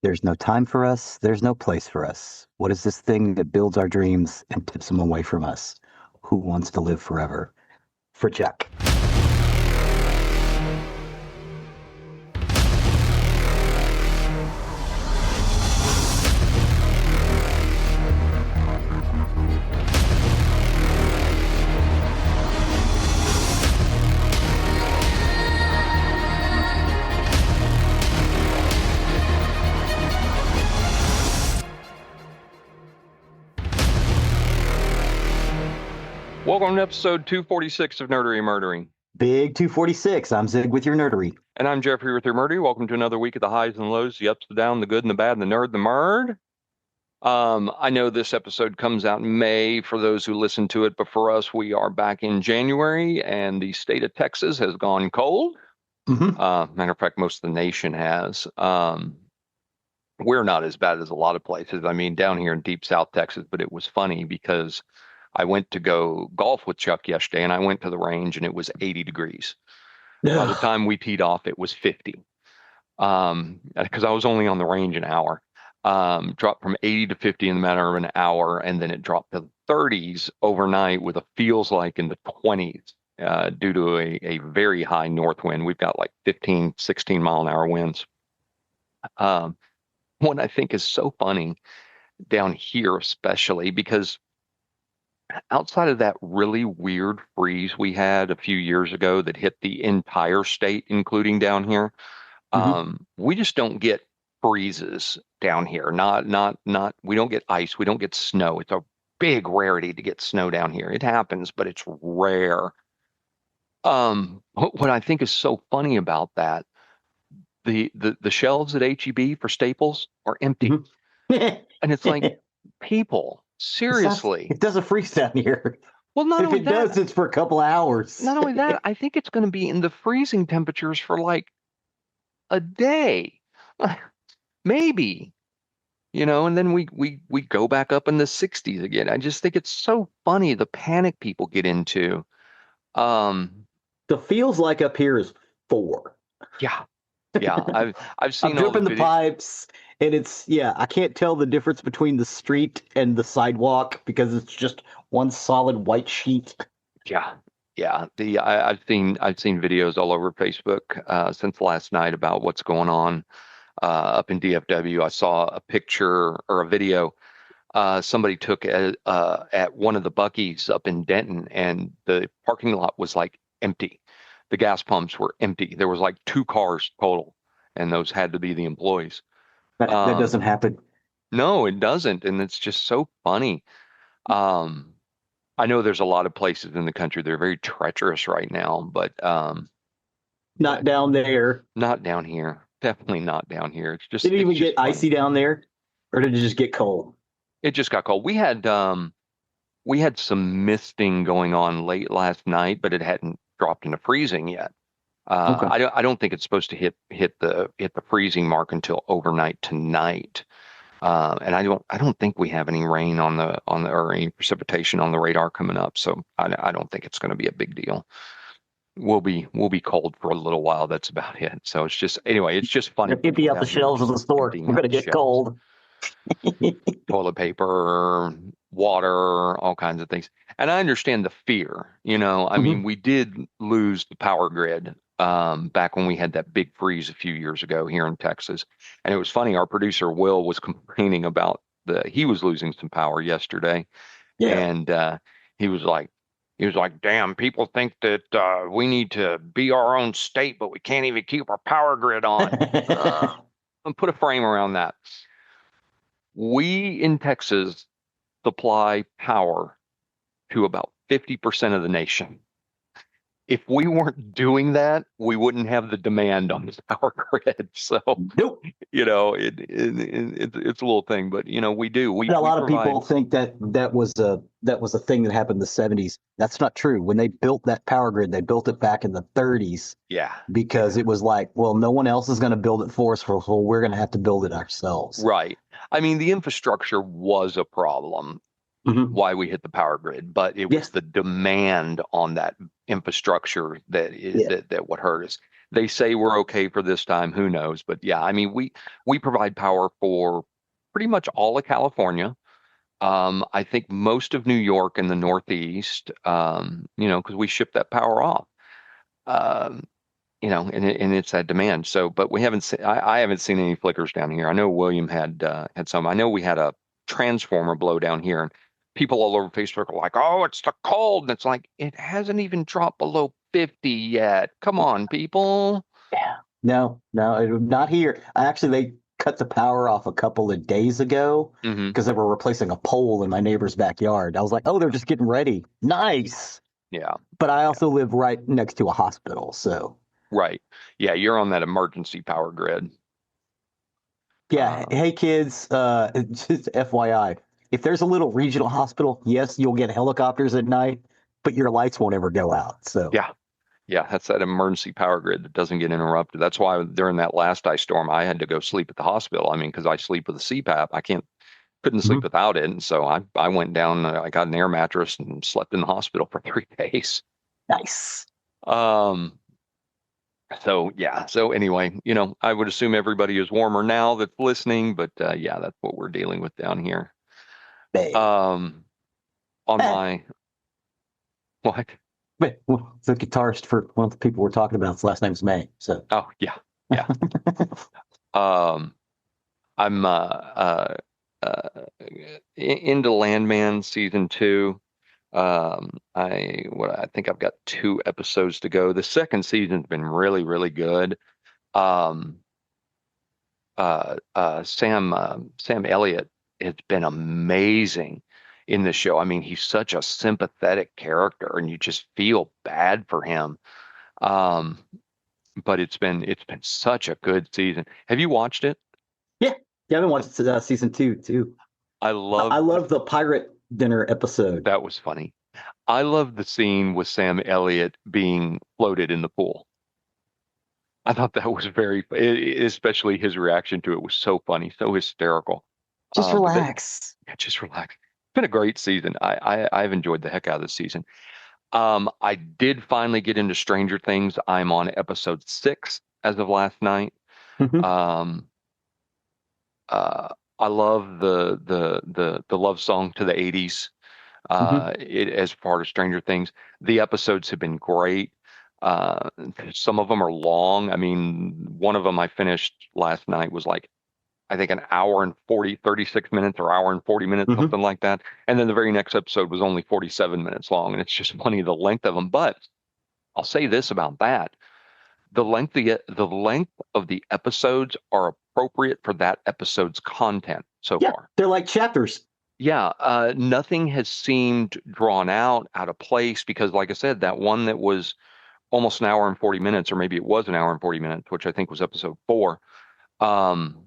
There's no time for us. There's no place for us. What is this thing that builds our dreams and tips them away from us? Who wants to live forever? For Chuck. Welcome to episode 246 of Nerdery Murdery. Big 246. I'm Zig with your Nerdery. And I'm Jeffrey with your Murdery. Welcome to another week of the highs and lows, the ups, the down, the good and the bad, the nerd, the murd. I know this episode comes out in May for those who listen to it, but for us, we are back in January, and the state of Texas has gone cold. Matter of fact, most of the nation has. We're not as bad as a lot of places. I mean, down here in deep South Texas, but it was funny because I went to go golf with Chuck yesterday, and I went to the range, and it was 80 degrees. By the time we teed off, it was 50. Because I was only on the range an hour. Dropped from 80 to 50 in the matter of an hour, and then it dropped to 30s overnight with a feels like in the 20s due to a very high north wind. We've got like 15, 16 mile an hour winds. What I think is so funny down here, especially because outside of that really weird freeze we had a few years ago that hit the entire state, including down here, we just don't get freezes down here. Not. We don't get ice. We don't get snow. It's a big rarity to get snow down here. It happens, but it's rare. What I think is so funny about that, the shelves at HEB for staples are empty, and it's like, people. Seriously. It doesn't freeze down here. Well, not if only it that, does, it's for a couple hours. Not only that, I think it's going to be in the freezing temperatures for like a day, maybe, and then we go back up in the 60s again. I just think it's so funny, the panic people get into. The feels like up here is 4. Yeah. I've seen I'm dripping the pipes, and I can't tell the difference between the street and the sidewalk because it's just one solid white sheet. Yeah. I've seen videos all over Facebook since last night about what's going on up in DFW. I saw a picture or a video somebody took at one of the Buc-ee's up in Denton, and the parking lot was like empty. The gas pumps were empty. There was like 2 cars total, and those had to be the employees. That doesn't happen. No, it doesn't, and it's just so funny. I know there's a lot of places in the country that are very treacherous right now, but not down there. Not down here. Definitely not down here. It's just. Did it even get icy down there, or did it just get cold? It just got cold. We had some misting going on late last night, but it hadn't dropped into freezing yet. Okay. I don't think it's supposed to hit the freezing mark until overnight tonight. And I don't think we have any rain or any precipitation on the radar coming up. So I don't think it's going to be a big deal. We'll be cold for a little while. That's about it. So it's just funny. Empty out the shelves of the store. We're going to get cold. Toilet paper, water, all kinds of things. And I understand the fear, I mean, we did lose the power grid back when we had that big freeze a few years ago here in Texas. And it was funny, our producer Will was complaining about he was losing some power yesterday. Yeah. And he was like, damn, people think that we need to be our own state, but we can't even keep our power grid on. And put a frame around that. We in Texas supply power to about 50% of the nation. If we weren't doing that, we wouldn't have the demand on this power grid. So, nope. It's a little thing, but we do. A lot of people think that was a thing that happened in the 70s. That's not true. When they built that power grid, they built it back in the 30s. Yeah. Because it was like, well, no one else is going to build it for us, so we're going to have to build it ourselves. Right. I mean, the infrastructure was a problem. Why we hit the power grid, but it was the demand on that infrastructure that what hurt us. They say we're okay for this time. Who knows? But yeah, I mean, we provide power for pretty much all of California. I think most of New York and the Northeast, because we ship that power off. Um, and it's that demand. So, but we haven't seen, I haven't seen any flickers down here. I know William had some. I know we had a transformer blow down here, and people all over Facebook are like, "Oh, it's the cold," and it's like it hasn't even dropped below 50 yet. Come on, people. Yeah. No, no, not here. Actually, they cut the power off a couple of days ago Hmm. because they were replacing a pole in my neighbor's backyard. I was like, oh, they're just getting ready. Nice. Yeah, But I yeah, also live right next to a hospital. So, right. Yeah, you're on that emergency power grid. yeah. Um, Hey, kids, just FYI, if there's a little regional hospital, yes, you'll get helicopters at night, but your lights won't ever go out. So, yeah, yeah, that's that emergency power grid that doesn't get interrupted. That's why during that last ice storm, I had to go sleep at the hospital. I mean, because I sleep with a CPAP, I couldn't sleep mhm. without it, and so I went down. I got an air mattress and slept in the hospital for 3 days. Nice. Um, so yeah. So anyway, I would assume everybody is warmer now that's listening, but yeah, that's what we're dealing with down here. Bay. Um, on Eh, my what? well, the guitarist for one of the people we're talking about, his last name's May. So, Oh yeah, yeah. Um, I'm into Landman season 2. I think I've got 2 episodes to go. The second season's been really, really good. Um, Sam Elliott has been amazing in the show. I mean, he's such a sympathetic character, and you just feel bad for him. Um, but it's been such a good season. Have you watched it? yeah, yeah, I've been watching season two too. I I love love the pirate dinner episode. that was funny. I love the scene with Sam Elliott being floated in the pool. I thought that was especially his reaction to it was so funny, so hysterical. Just But that, relax. yeah, just relax. It's been a great season. I've enjoyed the heck out of this season. I did finally get into Stranger Things. I'm on episode 6 as of last night. Hmm. Um, I love the love song to the 80s. Hmm. It as part of Stranger Things. The episodes have been great. Uh, some of them are long. I mean, one of them I finished last night was like, I think an hour and 36 minutes or hour and 40 minutes, Hmm. something like that. And then the very next episode was only 47 minutes long. And it's just funny the length of them. But I'll say this about that. The length of the episodes are appropriate for that episode's content so Yeah, far. they're like chapters. Yeah, nothing has seemed drawn out of place because, like I said, that one that was almost an hour and 40 minutes, or maybe it was an hour and 40 minutes, which I think was episode 4, um,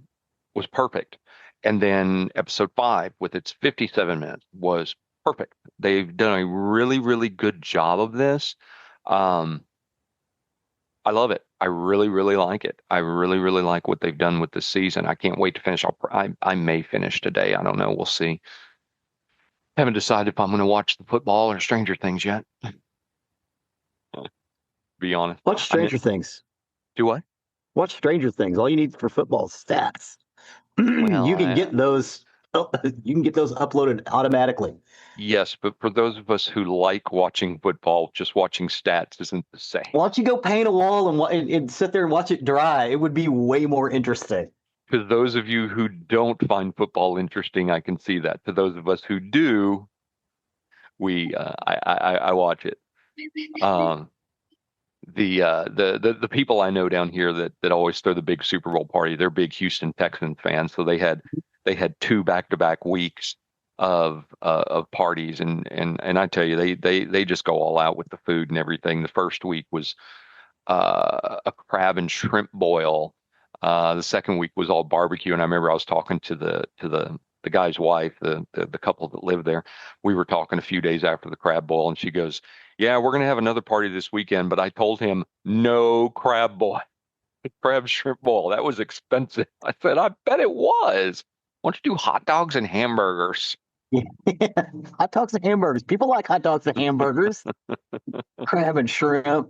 was perfect. And then episode 5, with its 57 minutes, was perfect. They've done a really, really good job of this. Um, I love it. I really, really like it. I really, really like what they've done with this season. I can't wait to finish. I may finish today. I don't know. We'll see. Haven't decided if I'm going to watch the football or Stranger Things yet. To be honest. Watch I mean, Stranger Things. do I? Watch Stranger Things. All you need for football is stats. Well, You can get those. You can get those uploaded automatically. yes, but for those of us who like watching football, just watching stats isn't the same. Why don't you go paint a wall and sit there and watch it dry? It would be way more interesting. For those of you who don't find football interesting, I can see that. For those of us who do, I watch it. Um, the people I know down here that always throw the big Super Bowl party, they're big Houston Texans fans. So they had 2 back-to-back weeks of parties, and I tell you, they just go all out with the food and everything. The first week was a crab and shrimp boil. The second week was all barbecue, and I remember I was talking to the guy's wife, the couple that lived there. We were talking a few days after the crab boil, and she goes, "Yeah, we're gonna have another party this weekend, but I told him no crab boil, crab shrimp boil. That was expensive." I said, "I bet it was. Why don't you do hot dogs and hamburgers?" Hot dogs and hamburgers. People like hot dogs and hamburgers. Crab and shrimp.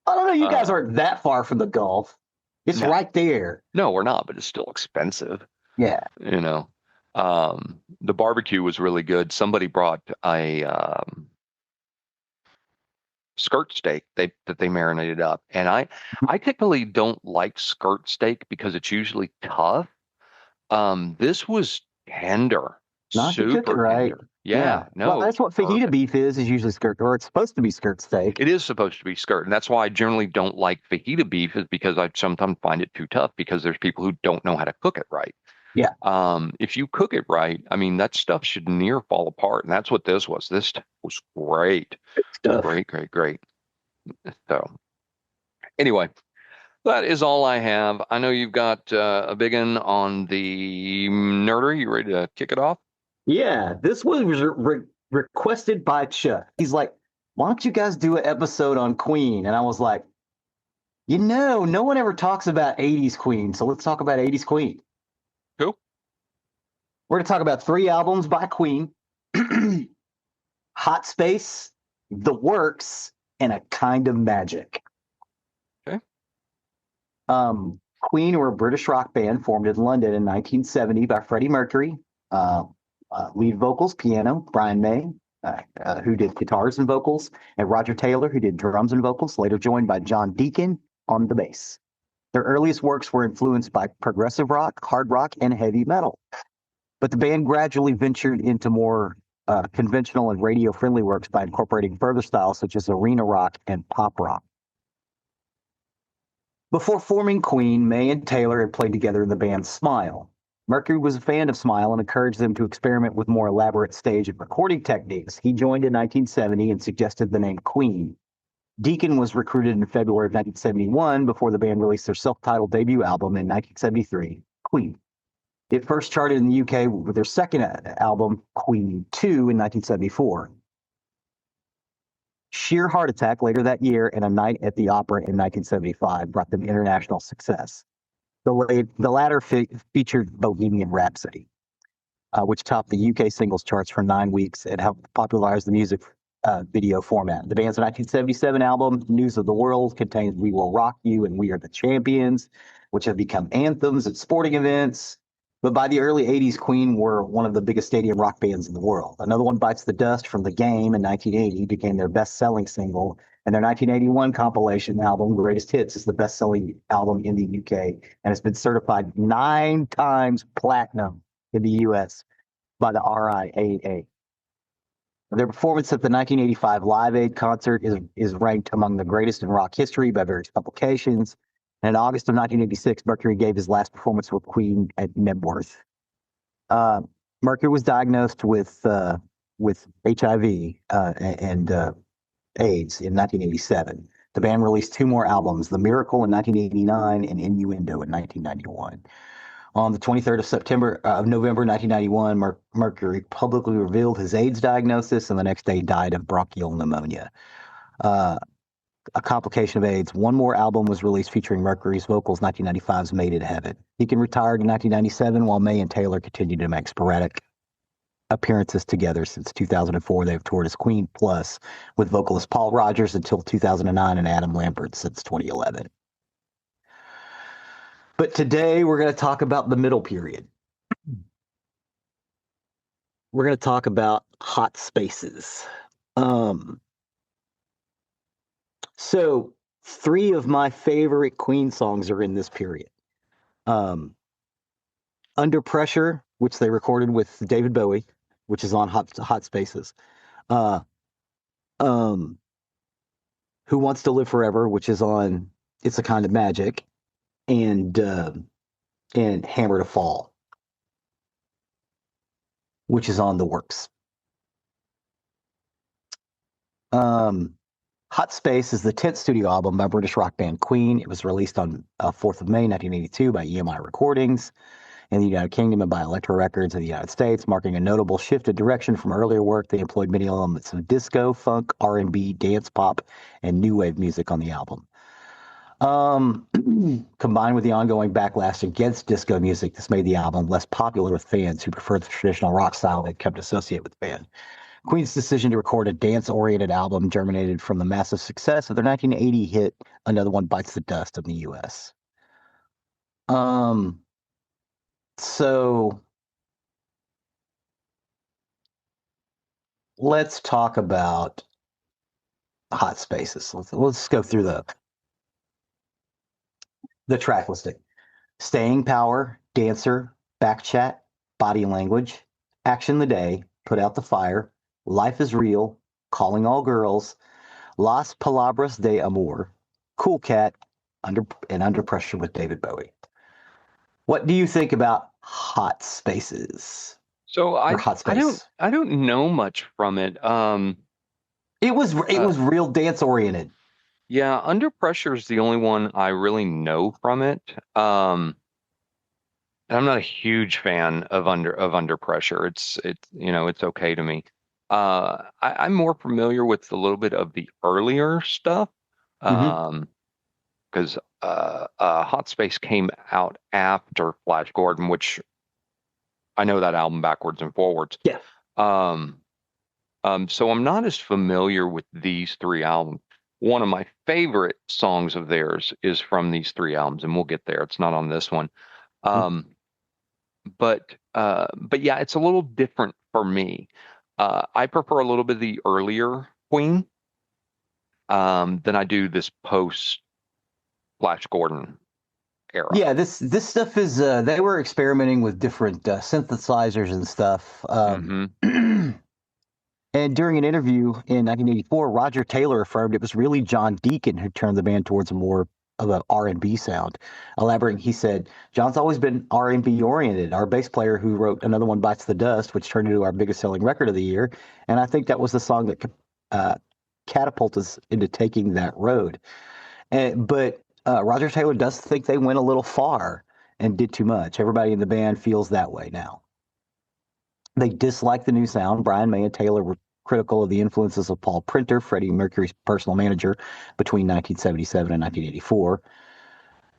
I don't know. You guys Uh, aren't that far from the Gulf. It's no, right there. no, we're not, but it's still expensive, Yeah. you know. The barbecue was really good. Somebody brought a skirt steak that they marinated up, and I typically don't like skirt steak because it's usually tough. This was tender, No, if you cook it super right. tender. Yeah. Yeah, Well, no, it was that's what fajita perfect. beef is usually skirt, or it's supposed to be skirt steak. It is supposed to be skirt, and that's why I generally don't like fajita beef, is because I sometimes find it too tough because there's people who don't know how to cook it right. Yeah. If you cook it right, I mean, that stuff should near fall apart, and that's what this was. This stuff was great, Stuff. great, great, great. So anyway, that is all I have. I know you've got a big one on the nerdery. You ready to kick it off? Yeah. This was requested by Chuck. He's like, why don't you guys do an episode on Queen? And I was like, no one ever talks about 80s Queen. So let's talk about 80s Queen. Cool. We're going to talk about 3 albums by Queen: Hot Space, The Works, and A Kind of Magic. Okay. Queen were a British rock band formed in London in 1970 by Freddie Mercury, uh, lead vocals, piano, Brian May, who did guitars and vocals, and Roger Taylor, who did drums and vocals, later joined by John Deacon on the bass. Their earliest works were influenced by progressive rock, hard rock, and heavy metal. But the band gradually ventured into more conventional and radio-friendly works by incorporating further styles such as arena rock and pop rock. Before forming Queen, May and Taylor had played together in the band Smile. Mercury was a fan of Smile and encouraged them to experiment with more elaborate stage and recording techniques. He joined in 1970 and suggested the name Queen. Deacon was recruited in February of 1971 before the band released their self-titled debut album in 1973, Queen. It first charted in the UK with their second album, Queen 2, in 1974. Sheer Heart Attack later that year and A Night at the Opera in 1975 brought them international success. The latter featured Bohemian Rhapsody, which topped the UK singles charts for 9 weeks and helped popularize the music video format. The band's 1977 album, News of the World, contains We Will Rock You and We Are the Champions, which have become anthems at sporting events. But by the early 80s, Queen were one of the biggest stadium rock bands in the world. Another One Bites the Dust from The Game in 1980 became their best-selling single, and their 1981 compilation album, Greatest Hits, is the best-selling album in the UK, and it's been certified 9 times platinum in the US by the RIAA. Their performance at the 1985 Live Aid concert is ranked among the greatest in rock history by various publications. And in August of 1986, Mercury gave his last performance with Queen at Nebworth. Mercury was diagnosed with HIV and AIDS in 1987. The band released 2 more albums, The Miracle in 1989 and Innuendo in 1991. On the 23rd of November 1991, Mercury publicly revealed his AIDS diagnosis, and the next day died of bronchial pneumonia, a complication of AIDS. 1 more album was released featuring Mercury's vocals, 1995's Made in Heaven. Deacon retired in 1997, while May and Taylor continued to make sporadic appearances together. Since 2004, they have toured as Queen Plus with vocalist Paul Rodgers until 2009 and Adam Lambert since 2011. But today we're going to talk about the middle period. We're going to talk about Hot Spaces. So 3 of my favorite Queen songs are in this period. Under Pressure, which they recorded with David Bowie, which is on Hot Spaces. Who Wants to Live Forever, which is on It's a Kind of Magic, and Hammer to Fall, which is on The Works. Hot Space is the 10th studio album by British rock band Queen. It was released on 4th of May, 1982 by EMI Recordings in the United Kingdom and by Elektra Records in the United States, marking a notable shift in direction from earlier work. They employed many elements of disco, funk, R&B, dance pop, and new wave music on the album. Combined with the ongoing backlash against disco music, this made the album less popular with fans who prefer the traditional rock style they'd come to associate with the band. Queen's decision to record a dance-oriented album germinated from the massive success of their 1980 hit "Another One Bites the Dust" in the U.S. So let's talk about Hot Spaces. Let's go through the track listing. Staying Power, Dancer, Backchat, Body Language, Action the Day, Put Out the Fire, Life is Real, Calling All Girls, Las Palabras de Amor, Cool Cat, Under Pressure with David Bowie. What do you think about Hot Spaces? So Hot Space? I don't know much from it. It was real dance oriented. Yeah, Under Pressure is the only one I really know from it. I'm not a huge fan of Under Pressure. It's it's okay to me. I'm more familiar with a little bit of the earlier stuff. Because Hot Space came out after Flash Gordon, which I know that album backwards and forwards. Yeah. So I'm not as familiar with these three albums. One of my favorite songs of theirs is from these three albums, and we'll get there. It's not on this one. But yeah, it's a little different for me. I prefer a little bit of the earlier Queen than I do this post Flash Gordon era. Yeah, this stuff is they were experimenting with different synthesizers and stuff. And during an interview in 1984, Roger Taylor affirmed it was really John Deacon who turned the band towards more of an R&B sound. Elaborating, he said, "John's always been R&B oriented. Our bass player who wrote Another One Bites the Dust, which turned into our biggest selling record of the year. And I think that was the song that catapulted us into taking that road." But Roger Taylor does think they went a little far and did too much. Everybody in the band feels that way now. They dislike the new sound. Brian May and Taylor were critical of the influences of Paul Printer, Freddie Mercury's personal manager, between 1977 and 1984.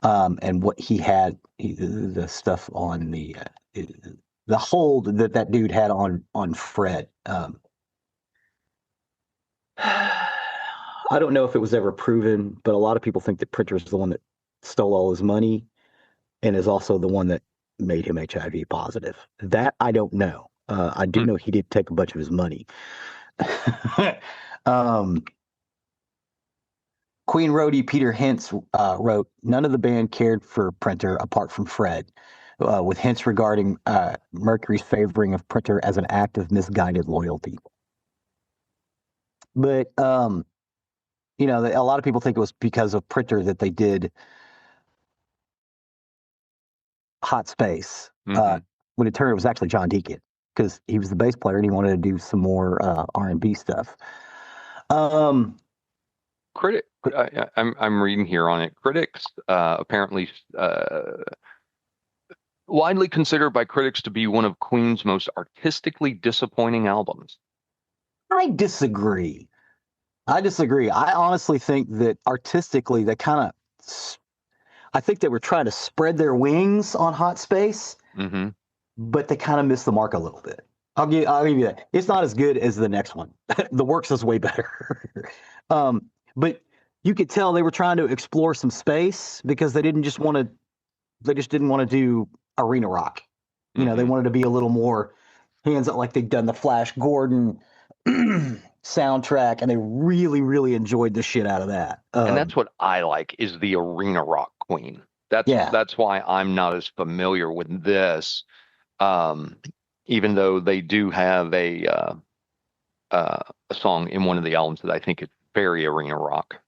And what he had, the stuff on the hold that dude had on Fred. I don't know if it was ever proven, but a lot of people think that Printer is the one that stole all his money and is also the one that made him HIV positive. That I don't know. I do know he did take a bunch of his money. Queen roadie Peter Hintz wrote, "None of the band cared for Printer apart from Fred, with hints regarding Mercury's favoring of Printer as an act of misguided loyalty." But a lot of people think it was because of Printer that they did Hot Space. When it turned, it was actually John Deacon, because he was the bass player and he wanted to do some more R&B stuff. I'm reading here on it. Critics apparently widely considered by critics to be one of Queen's most artistically disappointing albums. I disagree. I honestly think that artistically, they I think they were trying to spread their wings on Hot Space, but they kind of missed the mark a little bit. I'll give you that. It's not as good as the next one. The Works is way better. But you could tell they were trying to explore some space because they just didn't want to do arena rock. They wanted to be a little more hands-on, like they'd done the Flash Gordon soundtrack, and they really, really enjoyed the shit out of that. And that's what I like, is the arena rock Queen. That's why I'm not as familiar with this, even though they do have a song in one of the albums that I think is very arena rock.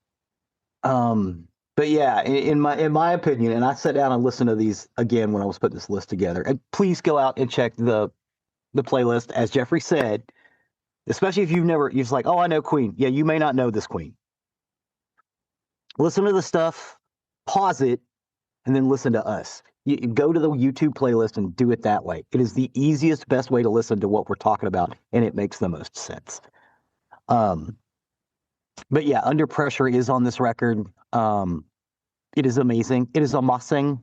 But yeah, in my opinion, and I sat down and listened to these again when I was putting this list together. And please go out and check the playlist, as Jeffrey said. Especially if you're just like, oh, I know Queen. Yeah, you may not know this Queen. Listen to the stuff, pause it, and then listen to us. You go to the YouTube playlist and do it that way. It is the easiest, best way to listen to what we're talking about, and it makes the most sense. But yeah, Under Pressure is on this record. It is amazing. It is amazing,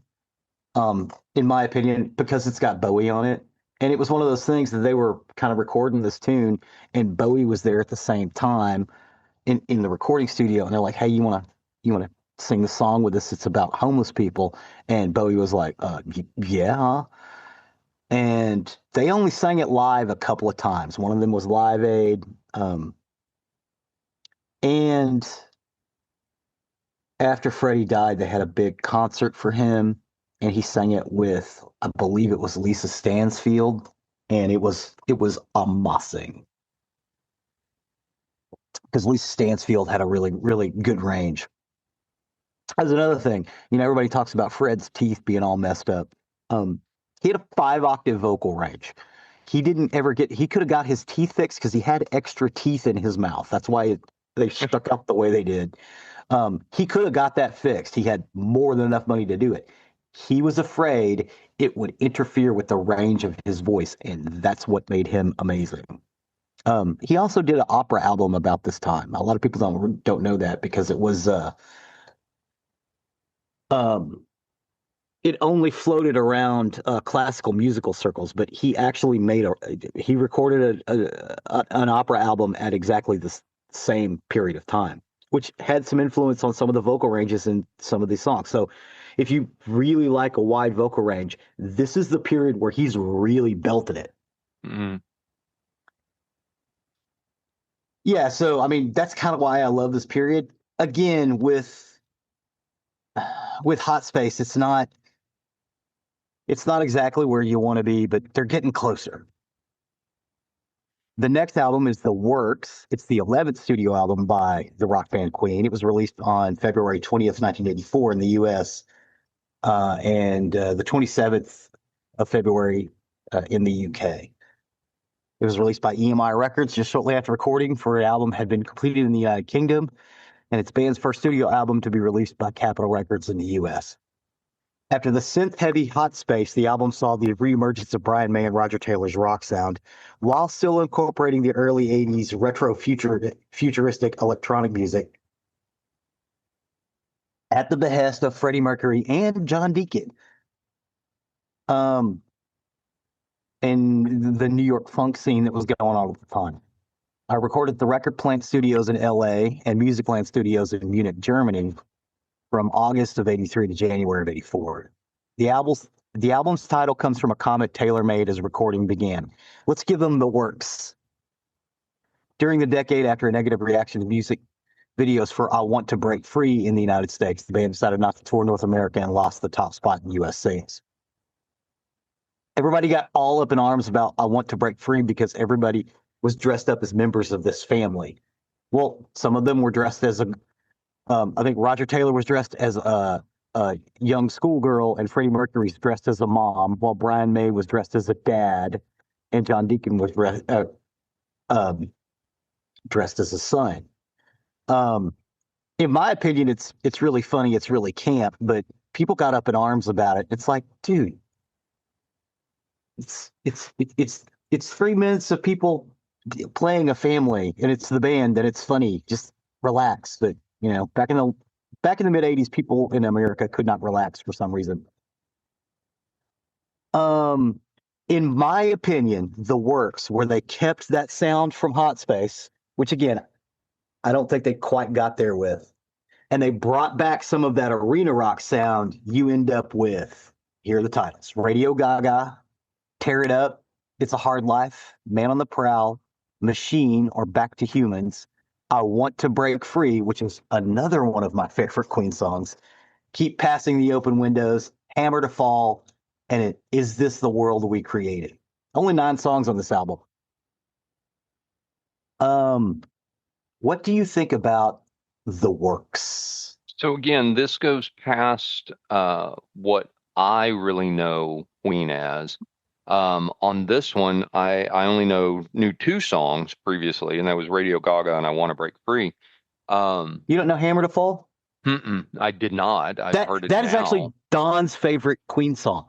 in my opinion, because it's got Bowie on it. And it was one of those things that they were kind of recording this tune, and Bowie was there at the same time in the recording studio, and they're like, "Hey, you want to sing the song with us? It's about homeless people." And Bowie was like, "Yeah." And they only sang it live a couple of times. One of them was Live Aid, and after Freddie died, they had a big concert for him, and he sang it with, I believe it was Lisa Stansfield, and it was amazing because Lisa Stansfield had a really really good range. That's another thing. Everybody talks about Fred's teeth being all messed up. Um, he had a 5 octave vocal range. He didn't ever get. He could have got his teeth fixed because he had extra teeth in his mouth. That's why they stuck out the way they did. He could have got that fixed. He had more than enough money to do it. He was afraid it would interfere with the range of his voice, and that's what made him amazing. He also did an opera album about this time. A lot of people don't know that because it was um, it only floated around classical musical circles, but he actually he recorded an opera album at exactly the same period of time, which had some influence on some of the vocal ranges in some of these songs. So if you really like a wide vocal range, this is the period where he's really belted it. Mm-hmm. Yeah, so I mean that's kind of why I love this period. Again, with Hot Space, it's not exactly where you want to be, but they're getting closer. The next album is The Works. It's the 11th studio album by the rock band Queen. It was released on February 20th, 1984 in the US, and the 27th of February in the UK. It was released by EMI Records just shortly after recording for an album had been completed in the United Kingdom, and it's band's first studio album to be released by Capitol Records in the US. After the synth-heavy Hot Space, the album saw the reemergence of Brian May and Roger Taylor's rock sound, while still incorporating the early 80s retro futuristic electronic music at the behest of Freddie Mercury and John Deacon. And the New York funk scene that was going on at the time. I recorded the Record Plant Studios in LA and Music Plant Studios in Munich, Germany from August of 83 to January of 84. The album's title comes from a comment Taylor made as recording began. Let's give them the works. During the decade after a negative reaction to music videos for I Want to Break Free in the United States, the band decided not to tour North America and lost the top spot in US sales. Everybody got all up in arms about I Want to Break Free because everybody was dressed up as members of this family. Well, some of them were dressed as I think Roger Taylor was dressed as a young schoolgirl, and Freddie Mercury's dressed as a mom, while Brian May was dressed as a dad, and John Deacon was dressed as a son. In my opinion, it's really funny, it's really camp, but people got up in arms about it. It's like, dude, it's 3 minutes of people playing a family, and it's the band, and it's funny. Just relax. But back in the mid '80s, people in America could not relax for some reason. In my opinion, The Works, where they kept that sound from Hot Space, which again, I don't think they quite got there with, and they brought back some of that arena rock sound, you end up with, here are the titles: Radio Gaga, Tear It Up, It's a Hard Life, Man on the Prowl, Machine, or Back to Humans, I Want to Break Free, which is another one of my favorite Queen songs, Keep Passing the Open Windows, Hammer to Fall, and Is This the World We Created? Only 9 songs on this album. What do you think about The Works? So again, this goes past what I really know Queen as. On this one, I only knew 2 songs previously, and that was Radio Gaga and I Want to Break Free. You don't know Hammer to Fall? I did not. I've heard it That now. is actually Don's favorite Queen song.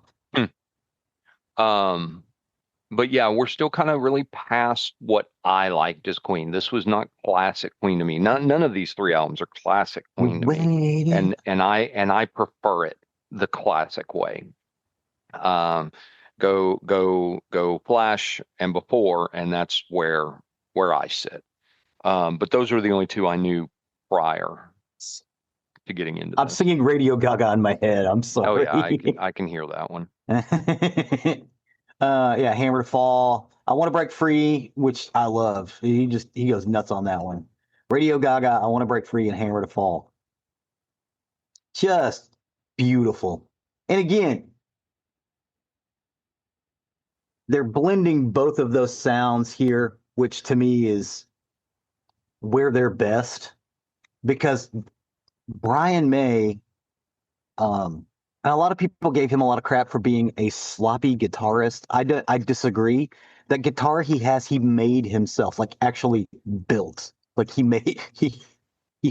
But yeah, we're still kind of really past what I liked as Queen. This was not classic Queen to me. None of these 3 albums are classic Queen to me, and I prefer it the classic way. go Flash and before, and that's where I sit. But those are the only two I knew prior to getting into I'm this. singing Radio Gaga in my head. I'm sorry. Oh yeah, I can hear that one. Yeah, Hammer to Fall. I Want to Break Free, which I love. He goes nuts on that one. Radio Gaga, I Want to Break Free, and Hammer to Fall. Just beautiful. And again, they're blending both of those sounds here, which to me is where they're best, because Brian May, and a lot of people gave him a lot of crap for being a sloppy guitarist. I disagree. That guitar he has, he made himself, like actually built. Like he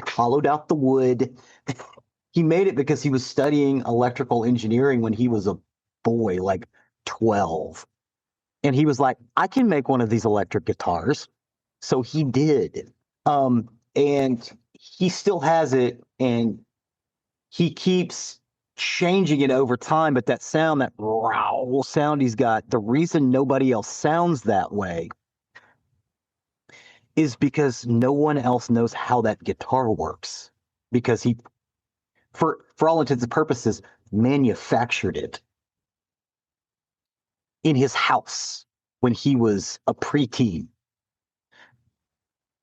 hollowed out the wood. He made it because he was studying electrical engineering when he was a boy, like 12. And he was like, I can make one of these electric guitars. So he did. And he still has it, and he keeps changing it over time. But that sound, that growl sound he's got, the reason nobody else sounds that way is because no one else knows how that guitar works. Because he, for all intents and purposes, manufactured it in his house when he was a preteen.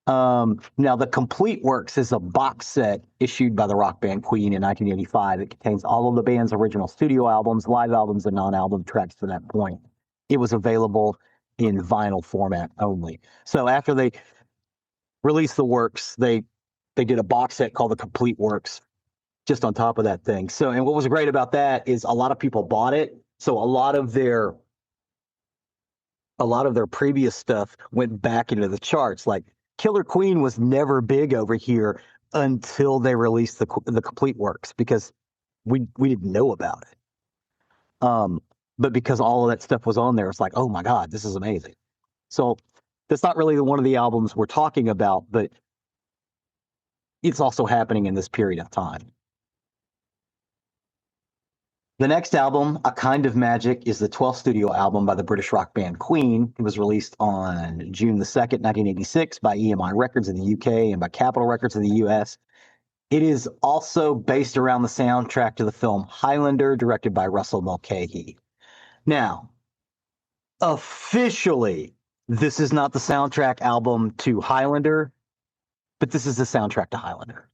Now, the Complete Works is a box set issued by the rock band Queen in 1985. It contains all of the band's original studio albums, live albums, and non-album tracks to that point. It was available in vinyl format only. So after they released the works, they did a box set called the Complete Works just on top of that thing. So, and what was great about that is a lot of people bought it. So a lot of their previous stuff went back into the charts. Like Killer Queen was never big over here until they released the Complete Works, because we didn't know about it. But because all of that stuff was on there, it's like, oh my God, this is amazing. So that's not really one of the albums we're talking about, but it's also happening in this period of time. The next album, A Kind of Magic, is the 12th studio album by the British rock band Queen. It was released on June the 2nd, 1986 by EMI Records in the UK and by Capitol Records in the US. It is also based around the soundtrack to the film Highlander, directed by Russell Mulcahy. Now, officially, this is not the soundtrack album to Highlander, but this is the soundtrack to Highlander.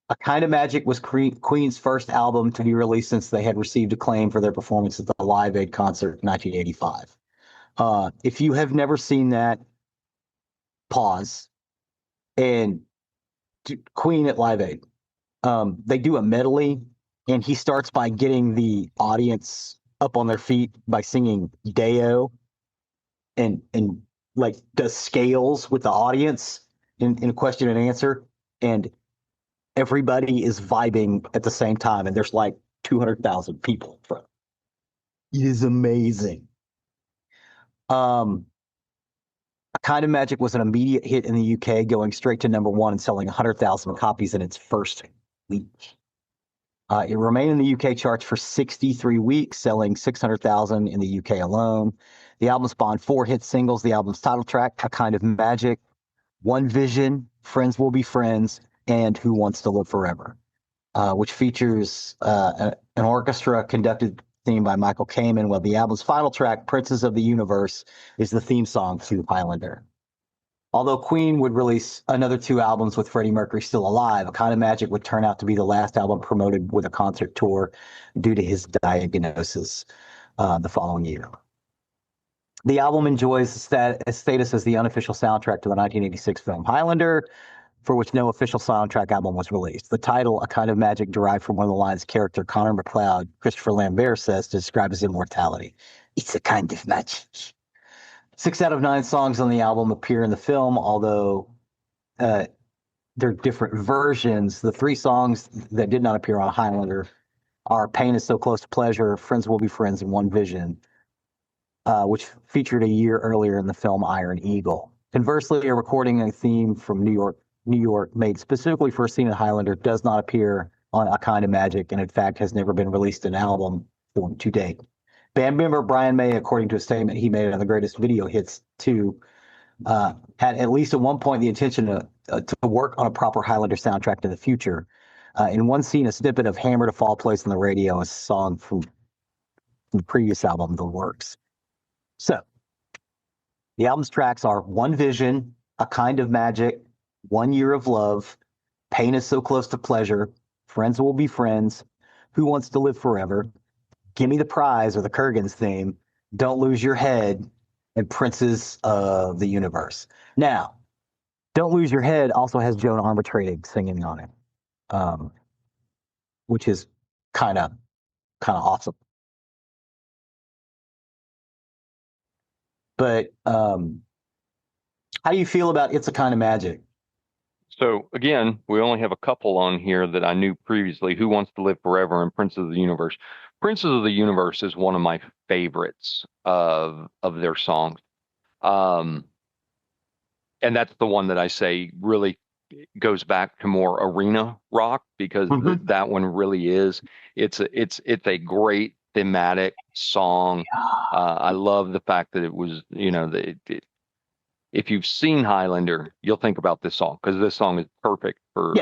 A Kind of Magic was Queen's first album to be released since they had received acclaim for their performance at the Live Aid concert in 1985. If you have never seen that, pause and Queen at Live Aid. They do a medley, and he starts by getting the audience up on their feet by singing Deo, and like does scales with the audience in question and answer, and everybody is vibing at the same time, and there's like 200,000 people in front. It is amazing. A Kind of Magic was an immediate hit in the UK, going straight to number one and selling 100,000 copies in its first week. It remained in the UK charts for 63 weeks, selling 600,000 in the UK alone. The album spawned 4 hit singles: the album's title track, A Kind of Magic, One Vision, Friends Will Be Friends, and Who Wants to Live Forever, which features an orchestra conducted theme by Michael Kamen, while the album's final track, Princes of the Universe, is the theme song to Highlander. Although Queen would release another 2 albums with Freddie Mercury still alive, A Kind of Magic would turn out to be the last album promoted with a concert tour due to his diagnosis the following year. The album enjoys a status as the unofficial soundtrack to the 1986 film Highlander, for which no official soundtrack album was released. The title, A Kind of Magic, derived from one of the lines character Connor McLeod, Christopher Lambert, says to describe his immortality. It's a kind of magic. 6 out of 9 songs on the album appear in the film, although they're different versions. The 3 songs that did not appear on Highlander are Pain Is So Close to Pleasure, Friends Will Be Friends, and One Vision, which featured a year earlier in the film Iron Eagle. Conversely, a recording and theme from New York, made specifically for a scene in Highlander, does not appear on A Kind of Magic, and in fact has never been released an album to date. Band member Brian May, according to a statement he made on the Greatest Video Hits 2, had at least at one point the intention to work on a proper Highlander soundtrack in the future. In one scene, a snippet of Hammer to Fall plays on the radio, a song from the previous album, The Works. So, the album's tracks are One Vision, A Kind of Magic, 1 Year of Love, Pain is So Close to Pleasure, Friends Will Be Friends, Who Wants to Live Forever, Gimme the Prize, or the Kurgan's theme, Don't Lose Your Head, and Princes of the Universe. Now, Don't Lose Your Head also has Joan Armatrading singing on it, which is kind of awesome. But how do you feel about It's a Kind of Magic? So again, we only have a couple on here that I knew previously, Who Wants to Live Forever and Princes of the Universe. Princes of the Universe is one of my favorites of their songs. And that's the one that I say really goes back to more arena rock, because that one really is. It's a great thematic song. I love the fact that it was, if you've seen Highlander, you'll think about this song, because this song is perfect for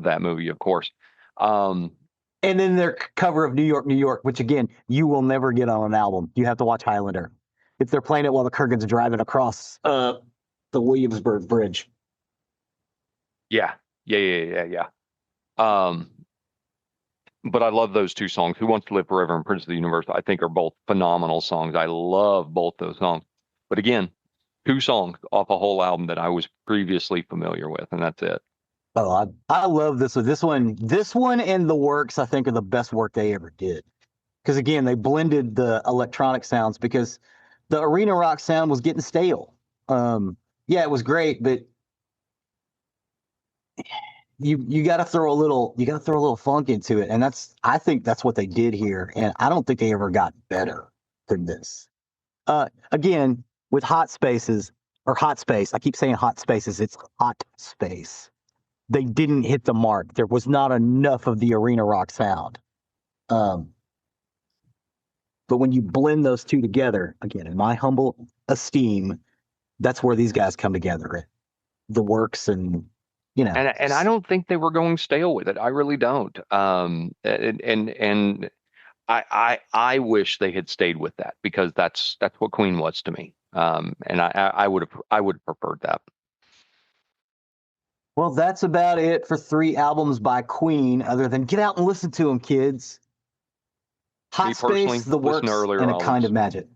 that movie, of course. And then their cover of New York, New York, which again, you will never get on an album. You have to watch Highlander. If they're playing it while the Kurgans are driving across the Williamsburg Bridge. Yeah. But I love those two songs. Who Wants to Live Forever and Prince of the Universe, I think, are both phenomenal songs. I love both those songs. But again, two songs off a whole album that I was previously familiar with, and that's it. Oh, I love this one. This one and The Works, I think, are the best work they ever did. Because again, they blended the electronic sounds, because the arena rock sound was getting stale. Yeah, it was great, but you got to throw a little funk into it, and I think that's what they did here, and I don't think they ever got better than this. Again, with Hot Space, I keep saying Hot Spaces, it's Hot Space. They didn't hit the mark. There was not enough of the arena rock sound. But when you blend those two together, again, in my humble esteem, that's where these guys come together. The Works and And I don't think they were going stale with it. I really don't. And I wish they had stayed with that, because that's what Queen was to me. And I would have preferred that. Well, that's about it for 3 albums by Queen, other than get out and listen to them, kids. Hot Space, The Works, and A Kind of Magic.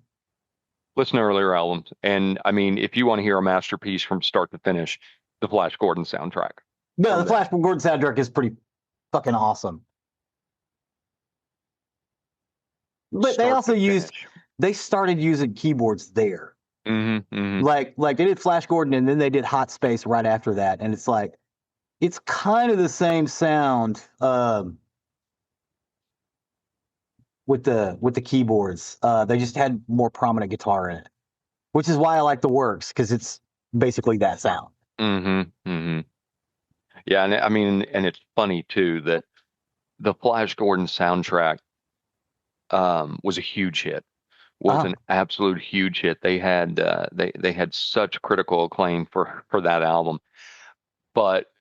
Listen to earlier albums. And I mean, if you want to hear a masterpiece from start to finish, the Flash Gordon soundtrack. Yeah, the Flash Gordon soundtrack is pretty fucking awesome. But they started using keyboards there. Like they did Flash Gordon, and then they did Hot Space right after that, and it's like it's kind of the same sound with the keyboards. They just had more prominent guitar in it, which is why I like The Works, because it's basically that sound. Yeah, and I mean, and it's funny too that the Flash Gordon soundtrack was a huge hit. Was an absolute huge hit. They had they had such critical acclaim for that album, but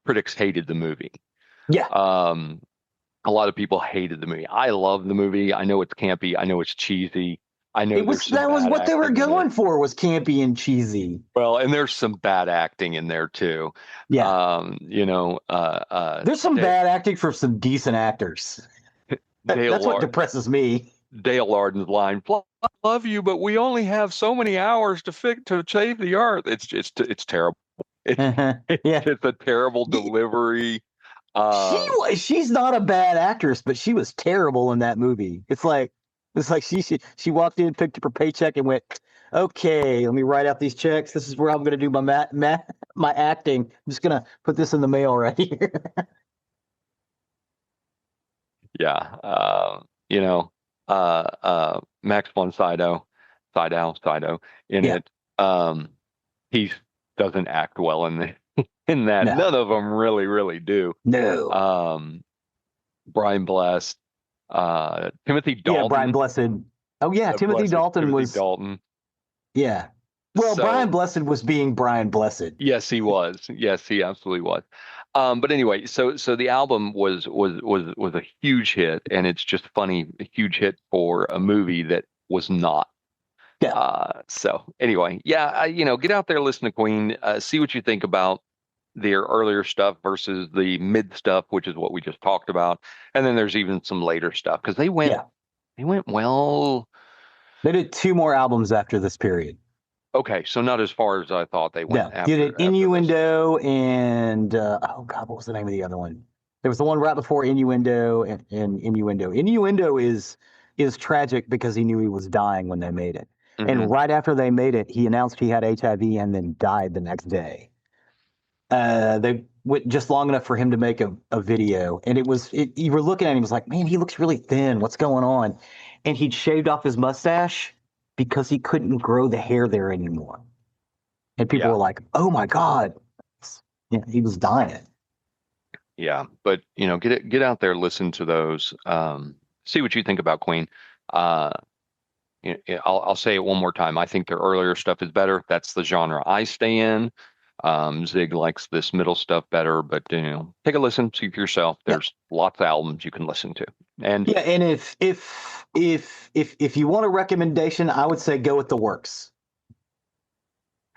critics hated the movie. Yeah. A lot of people hated the movie. I love the movie. I know it's campy. I know it's cheesy. I know that was what they were going for, was campy and cheesy. Well, and there's some bad acting in there too. Yeah. There's some bad acting for some decent actors. That's what depresses me. Dale Arden's line, "I love you, but we only have so many hours to save the earth." It's terrible. It's a terrible delivery. She's not a bad actress, but she was terrible in that movie. It's like she walked in, picked up her paycheck, and went, "Okay, let me write out these checks. This is where I'm going to do my acting. I'm just going to put this in the mail right here." Yeah, Max von Sydow in it. He doesn't act well in in that. No, None of them really, really do. no. Um, Brian Blessed, Timothy Yeah, Brian Dalton, Blessed. Oh yeah, the Timothy blessed Dalton Timothy was. Dalton. Yeah. Well, Brian So Blessed was being Brian Blessed. yes, he was. Yes, he absolutely was. But anyway, so the album was a huge hit, and it's just funny, a huge hit for a movie that was not. Yeah. So anyway, yeah, get out there, listen to Queen, see what you think about their earlier stuff versus the mid stuff, which is what we just talked about, and then there's even some later stuff because Yeah. they went well. They did two more albums after this period. Okay, so not as far as I thought they went No, did it after this. Innuendo and oh God, what was the name of the other one? There was the one right before Innuendo and Innuendo. Innuendo is tragic because he knew he was dying when they made it. Hmm. And right after they made it, he announced he had HIV and then died the next day. They went just long enough for him to make a video, and you were looking at him, he was like, man, he looks really thin. What's going on? And he'd shaved off his mustache because he couldn't grow the hair there anymore. And people Yeah, were like, "Oh my God, yeah, he was dying." yeah, but get out there, listen to those, see what you think about Queen. Uh, I'll say it one more time. I think their earlier stuff is better. That's the genre I stay in. Zig likes this middle stuff better, but take a listen, see for yourself. Yeah, There's lots of albums you can listen to. And yeah. And if you want a recommendation, I would say go with the works.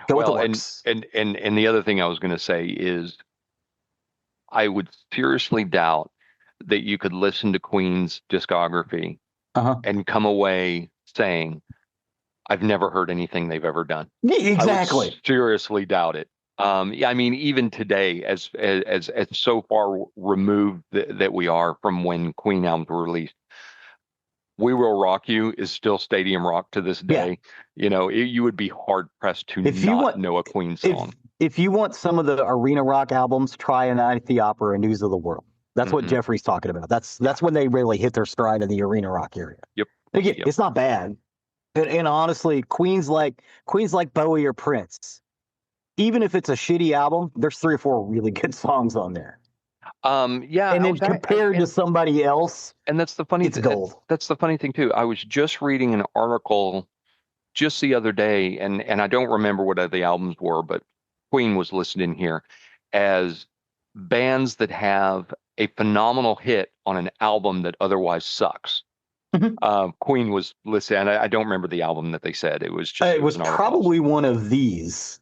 Go with the well, and works. and and and the other thing I was going to say is I would seriously doubt that you could listen to Queen's discography Uh-huh. and come away saying, I've never heard anything they've ever done. Yeah, I would exactly. seriously doubt it. Yeah, I mean, even today, as so far removed that we are from when Queen albums were released, "We Will Rock You" is still stadium rock to this Yeah. day. You would be hard pressed to If you not want, know a Queen if song. if you want some of the arena rock albums, try A Night at the Opera and News of the World. That's what Hmm. Jeffrey's talking about. Yeah. That's when they really hit their stride in the arena rock area. Yep. Again, Yep. it's not bad. And honestly, Queens like Bowie or Prince. Even if it's a shitty album, there's three or four really good songs on there. Yeah. And I then was at, compared to somebody else, and it's gold. that's the funny thing too. I was just reading an article just the other day, and I don't remember what the albums were, but Queen was listed in here as bands that have a phenomenal hit on an album that otherwise sucks. Mhm. Queen was listed, and I don't remember the album that they said. It It was was an article. probably one of these.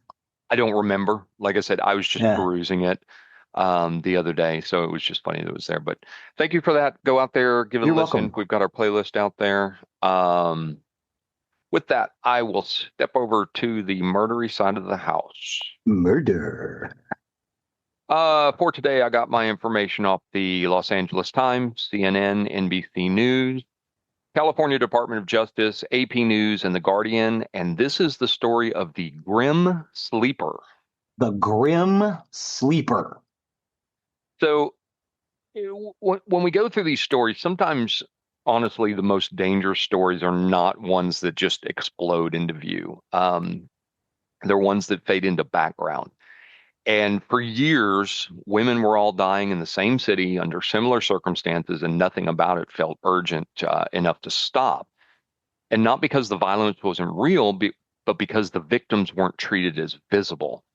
I don't remember. Like I said, I was just Yeah, perusing it the other day, so it was just funny that it was there. But thank you for that. Go out there, give it a you're listen. welcome. We've got our playlist out there. With that, I will step over to the murdery side of the house. Murder. For today, I got my information off the Los Angeles Times, CNN, NBC News, California Department of Justice, AP News, and The Guardian. And this is the story of the Grim Sleeper. The Grim Sleeper. So, when we go through these stories, sometimes, honestly, the most dangerous stories are not ones that just explode into view. They're ones that fade into background. And for years, women were all dying in the same city under similar circumstances, and nothing about it felt urgent enough to stop. And not because the violence wasn't real, but because the victims weren't treated as visible.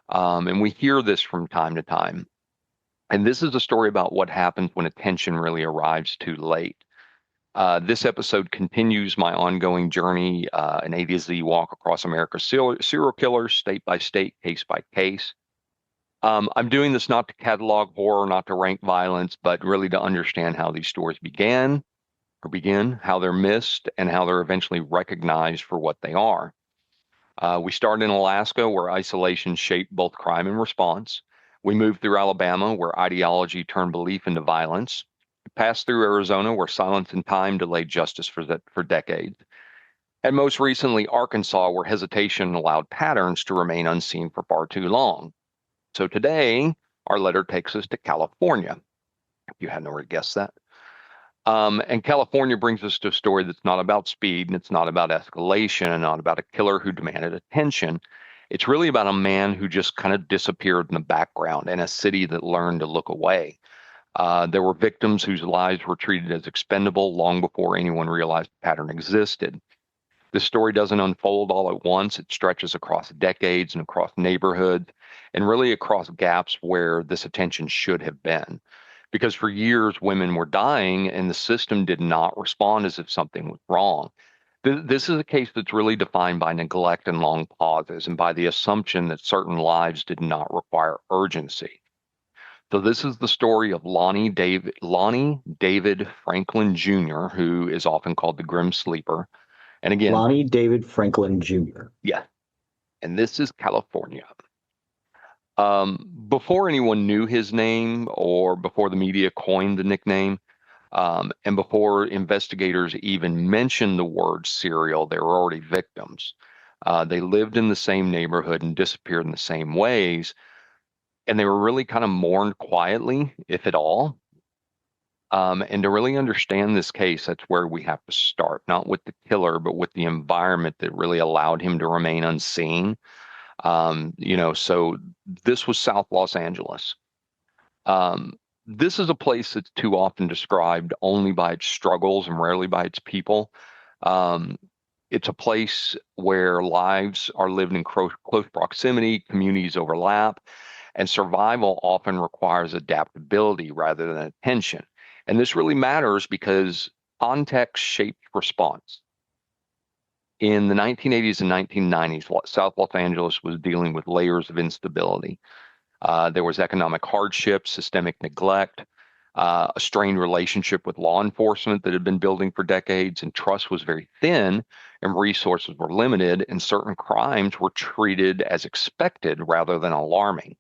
And we hear this from time to time. And this is a story about what happens when attention really arrives too late. This episode continues my ongoing journey, an A to Z walk across America's serial killers, state by state, case by case. I'm doing this not to catalog horror, not to rank violence, but really to understand how these stories begin, how they're missed, and how they're eventually recognized for what they are. We start in Alaska, where isolation shaped both crime and response. We move through Alabama, where ideology turned belief into violence. We pass through Arizona, where silence and time delayed justice for decades. And most recently, Arkansas, where hesitation allowed patterns to remain unseen for far too long. So today, our letter takes us to California. If you hadn't already guessed that. And California brings us to a story that's not about speed, and it's not about escalation, and not about a killer who demanded attention. It's really about a man who just kind of disappeared in the background and a city that learned to look away. There were victims whose lives were treated as expendable long before anyone realized the pattern existed. This story doesn't unfold all at once. It stretches across decades and across neighborhoods and really across gaps where this attention should have been. Because for years, women were dying and the system did not respond as if something was wrong. This is a case that's really defined by neglect and long pauses and by the assumption that certain lives did not require urgency. So this is the story of Lonnie David Franklin Jr., who is often called the Grim Sleeper. And again, Lonnie David Franklin Jr. yeah, and this is California. Before anyone knew his name or before the media coined the nickname, and before investigators even mentioned the word serial, there were already victims. They lived in the same neighborhood and disappeared in the same ways, and they were really kind of mourned quietly, if at all. And to really understand this case, that's where we have to start, not with the killer, but with the environment that really allowed him to remain unseen. So this was South Los Angeles. This is a place that's too often described only by its struggles and rarely by its people. It's a place where lives are lived in close proximity, communities overlap, and survival often requires adaptability rather than attention. And this really matters because context shapes response. In the 1980s and 1990s, South Los Angeles was dealing with layers of instability. There was economic hardship, systemic neglect, a strained relationship with law enforcement that had been building for decades, and trust was very thin, and resources were limited, and certain crimes were treated as expected rather than alarming.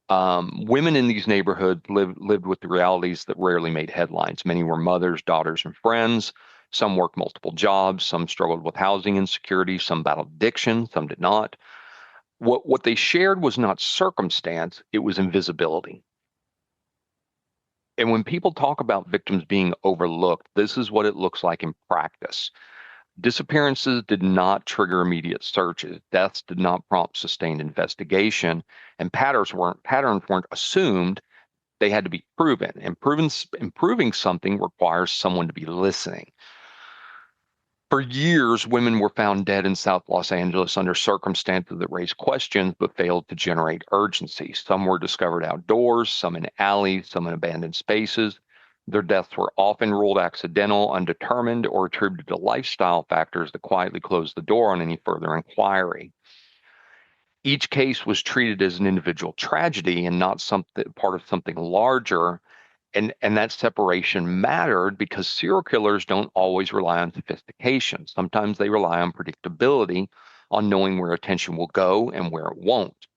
Women in these neighborhoods lived with the realities that rarely made headlines. Many were mothers, daughters, and friends. Some worked multiple jobs. Some struggled with housing insecurity. Some battled addiction. Some did not. What they shared was not circumstance. It was invisibility. And when people talk about victims being overlooked, this is what it looks like in practice. Disappearances did not trigger immediate searches. Deaths did not prompt sustained investigation, and patterns weren't assumed. They had to be proven. And proving something requires someone to be listening. For years, women were found dead in South Los Angeles under circumstances that raised questions but failed to generate urgency. Some were discovered outdoors, some in alleys, some in abandoned spaces. Their deaths were often ruled accidental, undetermined, or attributed to lifestyle factors that quietly closed the door on any further inquiry. Each case was treated as an individual tragedy and not part of something larger. And that separation mattered because serial killers don't always rely on sophistication. Sometimes they rely on predictability, on knowing where attention will go and where it won't.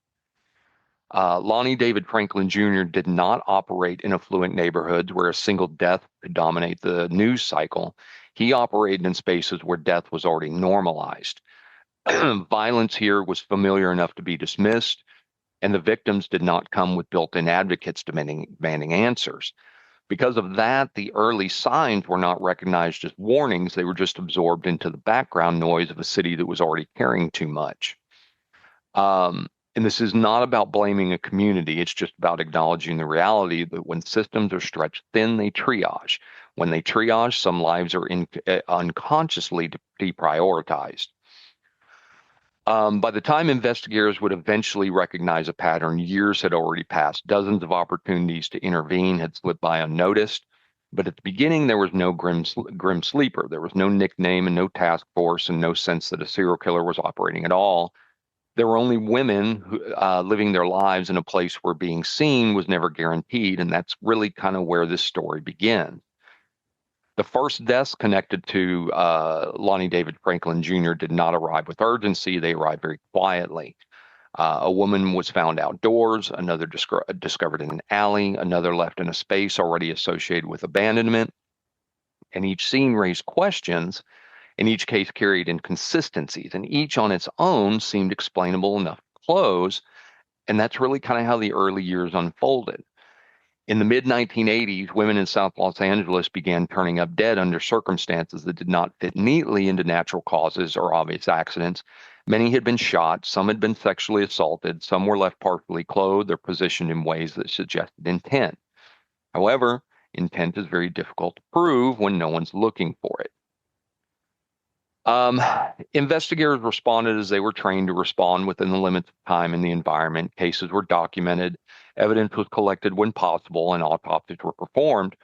Lonnie David Franklin Jr. did not operate in affluent neighborhoods where a single death could dominate the news cycle. He operated in spaces where death was already normalized. Violence here was familiar enough to be dismissed, and the victims did not come with built-in advocates demanding answers. Because of that, the early signs were not recognized as warnings. They were just absorbed into the background noise of a city that was already caring too much. And this is not about blaming a community. It's just about acknowledging the reality that when systems are stretched thin, they triage. When they triage, some lives are unconsciously deprioritized. By the time investigators would eventually recognize a pattern, years had already passed. Dozens of opportunities to intervene had slipped by unnoticed. But at the beginning, there was no grim sleeper. There was no nickname and no task force and no sense that a serial killer was operating at all. There were only women living their lives in a place where being seen was never guaranteed, and that's really kind of where this story begins. The first deaths connected to Lonnie David Franklin Jr. did not arrive with urgency. They arrived very quietly. A woman was found outdoors, another discovered in an alley, another left in a space already associated with abandonment. And each scene raised questions, and each case carried inconsistencies, and each on its own seemed explainable enough to close. And that's really kind of how the early years unfolded. In the mid-1980s, women in South Los Angeles began turning up dead under circumstances that did not fit neatly into natural causes or obvious accidents. Many had been shot, some had been sexually assaulted, some were left partially clothed or positioned in ways that suggested intent. However, intent is very difficult to prove when no one's looking for it. Investigators responded as they were trained to respond within the limits of time and the environment. Cases were documented, evidence was collected when possible, and autopsies were performed.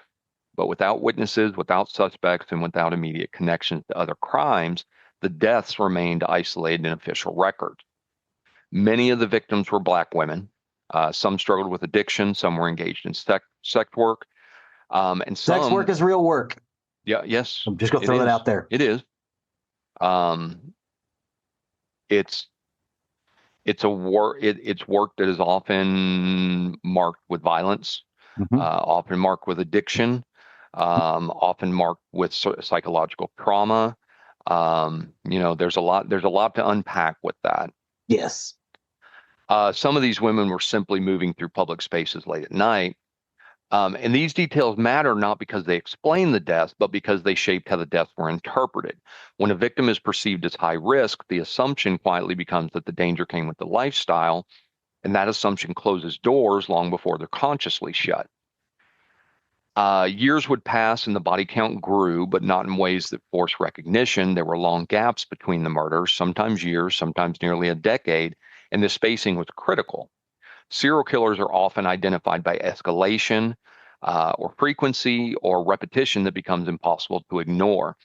But without witnesses, without suspects, and without immediate connections to other crimes, the deaths remained isolated in official records. Many of the victims were Black women. Some struggled with addiction. Some were engaged in sex work. And some, sex work is real work. Yeah. Yes. I'm just going to throw that out there. It is. It's work that is often marked with violence, often marked with addiction, often marked with psychological trauma. There's a lot to unpack with that. Yes. Some of these women were simply moving through public spaces late at night. And these details matter not because they explain the deaths, but because they shaped how the deaths were interpreted. When a victim is perceived as high risk, the assumption quietly becomes that the danger came with the lifestyle, and that assumption closes doors long before they're consciously shut. Years would pass and the body count grew, but not in ways that forced recognition. There were long gaps between the murders, sometimes years, sometimes nearly a decade, and the spacing was critical. Serial killers are often identified by escalation or frequency or repetition that becomes impossible to ignore.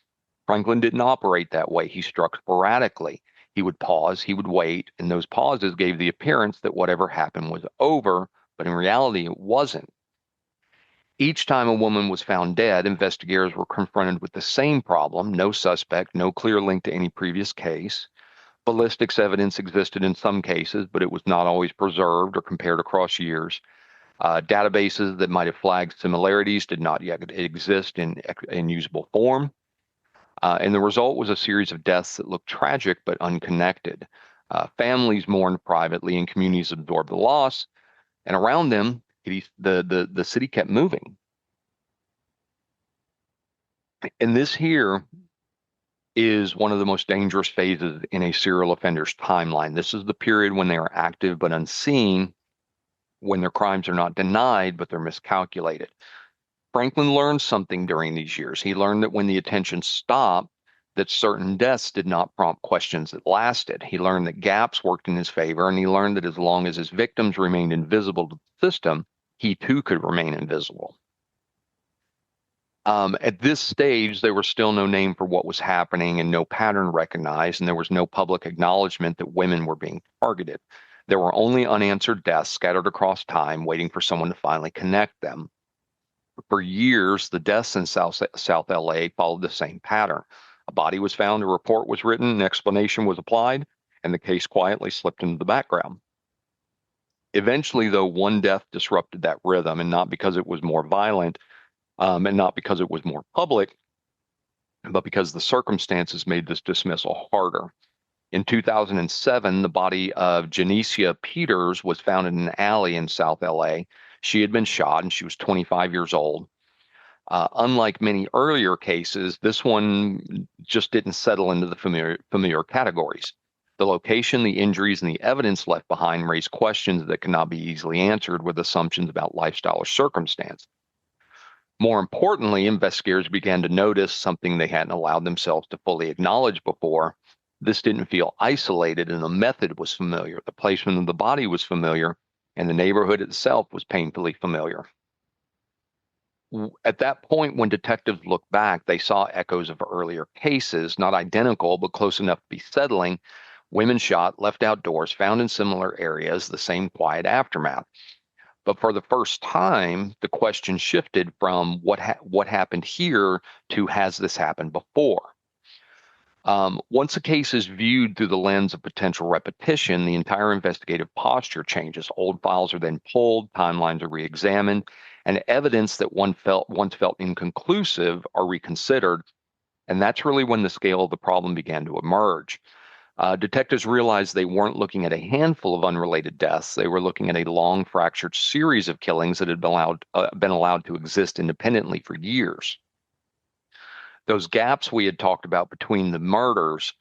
Franklin didn't operate that way. He struck sporadically. He would pause, he would wait, and those pauses gave the appearance that whatever happened was over, but in reality it wasn't. Each time a woman was found dead, investigators were confronted with the same problem: no suspect, no clear link to any previous case. Ballistics evidence existed in some cases, but it was not always preserved or compared across years. Databases that might have flagged similarities did not yet exist in usable form. And the result was a series of deaths that looked tragic but unconnected. Families mourned privately and communities absorbed the loss. And around them, the city kept moving. And this here is one of the most dangerous phases in a serial offender's timeline. This is the period when they are active but unseen, when their crimes are not denied, but they're miscalculated. Franklin learned something during these years. He learned that when the attention stopped, that certain deaths did not prompt questions that lasted. He learned that gaps worked in his favor, and he learned that as long as his victims remained invisible to the system, he too could remain invisible. At this stage, there was still no name for what was happening and no pattern recognized, and there was no public acknowledgement that women were being targeted. There were only unanswered deaths scattered across time, waiting for someone to finally connect them. For years, the deaths in South LA followed the same pattern. A body was found, a report was written, an explanation was applied, and the case quietly slipped into the background. Eventually, though, one death disrupted that rhythm, and not because it was more violent, and not because it was more public, but because the circumstances made this dismissal harder. In 2007, the body of Janecia Peters was found in an alley in South LA. She had been shot and she was 25 years old. Unlike many earlier cases, this one just didn't settle into the familiar categories. The location, the injuries, and the evidence left behind raised questions that cannot be easily answered with assumptions about lifestyle or circumstance. More importantly, investigators began to notice something they hadn't allowed themselves to fully acknowledge before. This didn't feel isolated, and the method was familiar. The placement of the body was familiar, and the neighborhood itself was painfully familiar. At that point, when detectives looked back, they saw echoes of earlier cases, not identical, but close enough to be settling. Women shot, left outdoors, found in similar areas, the same quiet aftermath. But for the first time, the question shifted from what happened here to has this happened before? Once a case is viewed through the lens of potential repetition, the entire investigative posture changes. Old files are then pulled, timelines are reexamined, and evidence that once felt inconclusive are reconsidered. And that's really when the scale of the problem began to emerge. Detectives realized they weren't looking at a handful of unrelated deaths. They were looking at a long, fractured series of killings that had been allowed to exist independently for years. Those gaps we had talked about between the murders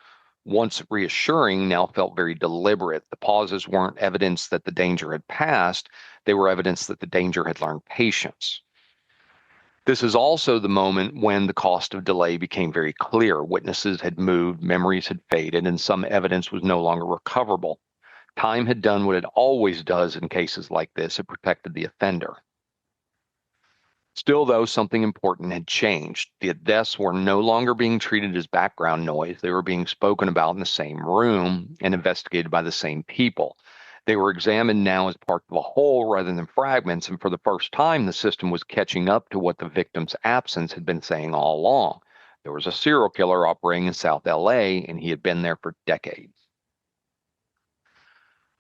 once reassuring, now felt very deliberate. The pauses weren't evidence that the danger had passed. They were evidence that the danger had learned patience. This is also the moment when the cost of delay became very clear. Witnesses had moved, memories had faded, and some evidence was no longer recoverable. Time had done what it always does in cases like this. It protected the offender. Still, though, something important had changed. The deaths were no longer being treated as background noise. They were being spoken about in the same room and investigated by the same people. They were examined now as part of a whole rather than fragments, and for the first time, the system was catching up to what the victim's absence had been saying all along. There was a serial killer operating in South LA, and he had been there for decades.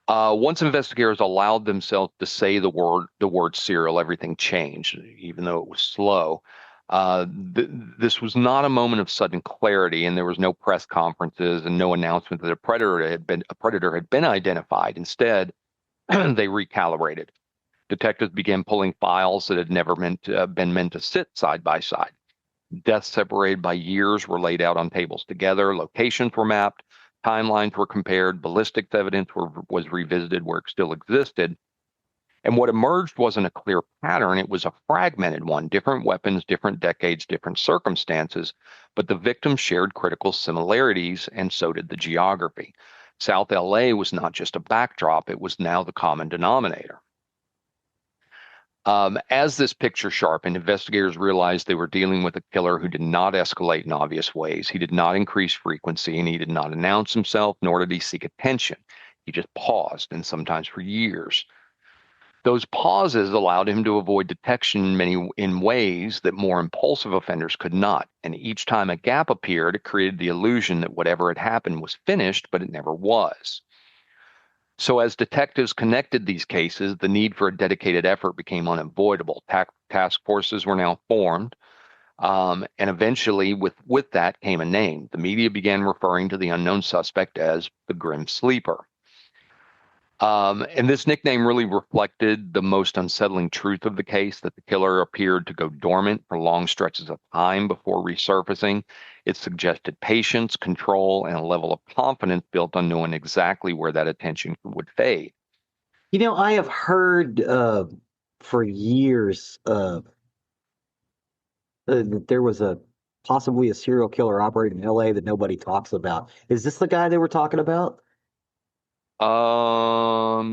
Once investigators allowed themselves to say the word serial, everything changed, even though it was slow. This was not a moment of sudden clarity, and there was no press conferences and no announcement that a predator had been identified. Instead, they recalibrated. Detectives began pulling files that had never been meant to sit side by side. Deaths separated by years were laid out on tables together. Locations were mapped. Timelines were compared. Ballistics evidence was revisited where it still existed. And what emerged wasn't a clear pattern. It was a fragmented one. Different weapons, different decades, different circumstances. But the victims shared critical similarities, and so did the geography. South LA was not just a backdrop. It was now the common denominator. As this picture sharpened, investigators realized they were dealing with a killer who did not escalate in obvious ways. He did not increase frequency, and he did not announce himself, nor did he seek attention. He just paused, and sometimes for years. Those pauses allowed him to avoid detection in ways that more impulsive offenders could not. And each time a gap appeared, it created the illusion that whatever had happened was finished, but it never was. So as detectives connected these cases, the need for a dedicated effort became unavoidable. Task forces were now formed, and eventually with that came a name. The media began referring to the unknown suspect as the Grim Sleeper. And this nickname really reflected the most unsettling truth of the case, that the killer appeared to go dormant for long stretches of time before resurfacing. It suggested patience, control, and a level of confidence built on knowing exactly where that attention would fade. I have heard for years that there was possibly a serial killer operating in LA that nobody talks about. Is this the guy they were talking about? I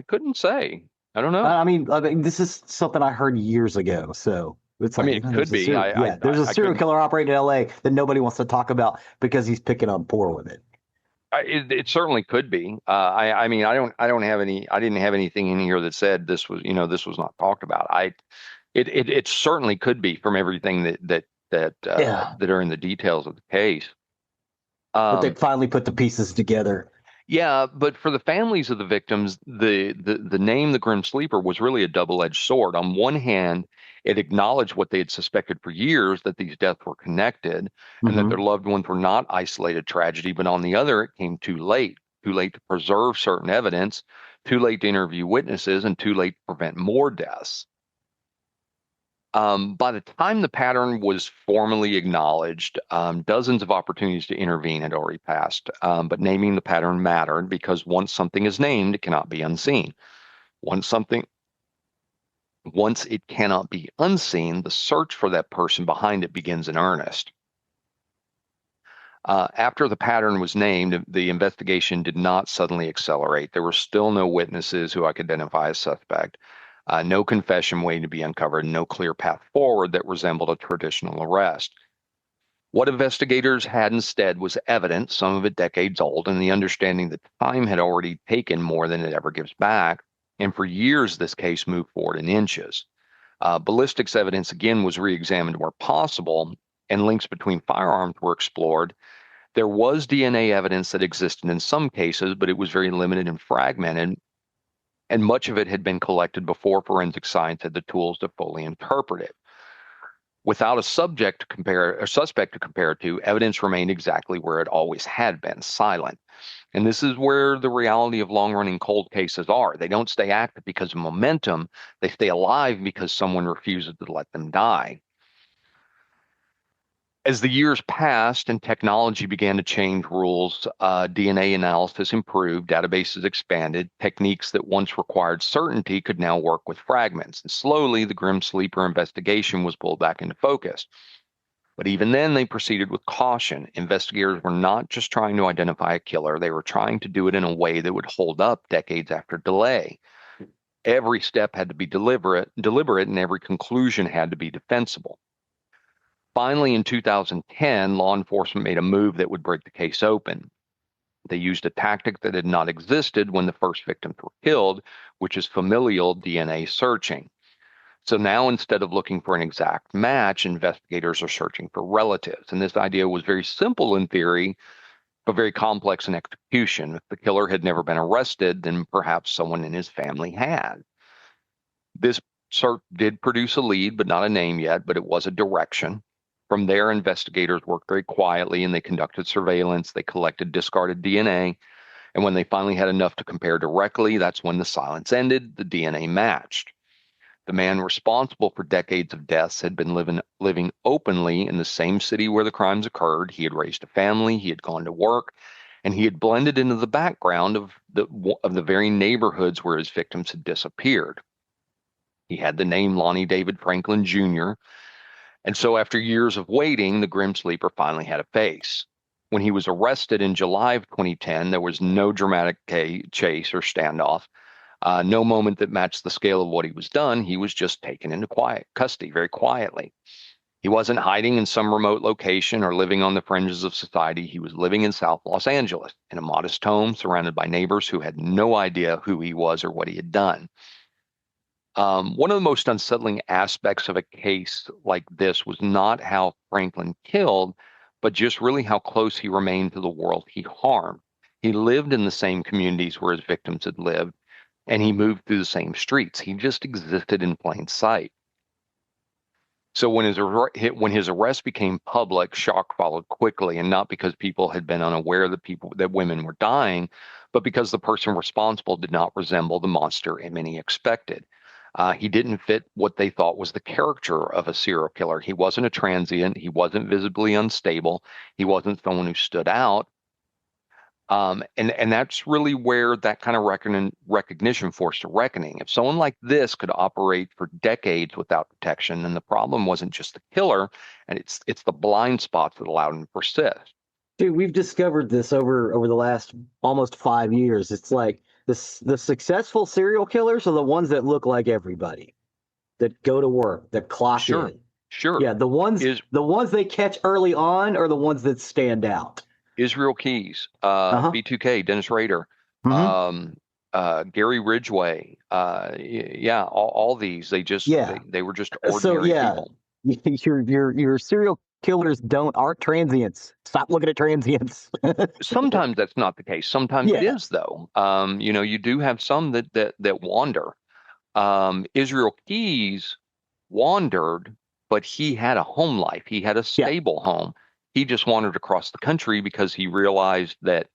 couldn't say. I don't know. I mean, this is something I heard years ago. So it's I like, mean, it could be. there's a serial killer operating in LA that nobody wants to talk about because he's picking on poor women. It certainly could be. I mean, I didn't have anything in here that said this was not talked about. It certainly could be from everything that are in the details of the case. But they finally put the pieces together. Yeah, but for the families of the victims, the name the Grim Sleeper was really a double-edged sword. On one hand, it acknowledged what they had suspected for years, that these deaths were connected and that their loved ones were not isolated tragedy. But on the other, it came too late to preserve certain evidence, too late to interview witnesses, and too late to prevent more deaths. By the time the pattern was formally acknowledged, dozens of opportunities to intervene had already passed. But naming the pattern mattered because once something is named, it cannot be unseen. Once it cannot be unseen, the search for that person behind it begins in earnest. After the pattern was named, the investigation did not suddenly accelerate. There were still no witnesses who I could identify as suspect. No confession waiting to be uncovered, no clear path forward that resembled a traditional arrest. What investigators had instead was evidence, some of it decades old, and the understanding that time had already taken more than it ever gives back. And for years, this case moved forward in inches. Ballistics evidence again was re-examined where possible, and links between firearms were explored. There was DNA evidence that existed in some cases, but it was very limited and fragmented, and much of it had been collected before forensic science had the tools to fully interpret it. Without a suspect to compare it to, evidence remained exactly where it always had been, silent. And this is where the reality of long-running cold cases are. They don't stay active because of momentum. They stay alive because someone refuses to let them die. As the years passed and technology began to change rules, DNA analysis improved, databases expanded, techniques that once required certainty could now work with fragments. And slowly, the Grim Sleeper investigation was pulled back into focus. But even then, they proceeded with caution. Investigators were not just trying to identify a killer, they were trying to do it in a way that would hold up decades after delay. Every step had to be deliberate, and every conclusion had to be defensible. Finally, in 2010, law enforcement made a move that would break the case open. They used a tactic that had not existed when the first victims were killed, which is familial DNA searching. So now, instead of looking for an exact match, investigators are searching for relatives. And this idea was very simple in theory, but very complex in execution. If the killer had never been arrested, then perhaps someone in his family had. This search did produce a lead, but not a name yet, but it was a direction. From there, investigators worked very quietly and they conducted surveillance. They collected discarded DNA. And when they finally had enough to compare directly, that's when the silence ended. The DNA matched. The man responsible for decades of deaths had been living openly in the same city where the crimes occurred. He had raised a family. He had gone to work. And he had blended into the background of the very neighborhoods where his victims had disappeared. He had the name Lonnie David Franklin Jr., and so after years of waiting, the Grim Sleeper finally had a face. When he was arrested in July of 2010, there was no dramatic chase or standoff, no moment that matched the scale of what he was done. He was just taken into quiet custody very quietly. He wasn't hiding in some remote location or living on the fringes of society. He was living in South Los Angeles in a modest home surrounded by neighbors who had no idea who he was or what he had done. One of the most unsettling aspects of a case like this was not how Franklin killed, but just really how close he remained to the world he harmed. He lived in the same communities where his victims had lived, and he moved through the same streets. He just existed in plain sight. So when his arrest became public, shock followed quickly, and not because people had been unaware that women were dying, but because the person responsible did not resemble the monster many expected. He didn't fit what they thought was the character of a serial killer. He wasn't a transient. He wasn't visibly unstable. He wasn't someone who stood out. And that's really where that kind of recognition forced a reckoning. If someone like this could operate for decades without detection, then the problem wasn't just the killer, and it's the blind spots that allowed him to persist. Dude, we've discovered this over the last almost 5 years. It's like the successful serial killers are the ones that look like everybody, that go to work, that clock in. Sure. Yeah, the ones they catch early on are the ones that stand out. Israel Keys, B2K, Dennis Rader, Gary Ridgway, all these. They were just ordinary people. Your serial killers aren't transients. Stop looking at transients. Sometimes that's not the case. Sometimes it is, though. You do have some that wander. Israel Keys wandered, but he had a home life. He had a stable home. He just wandered across the country because he realized that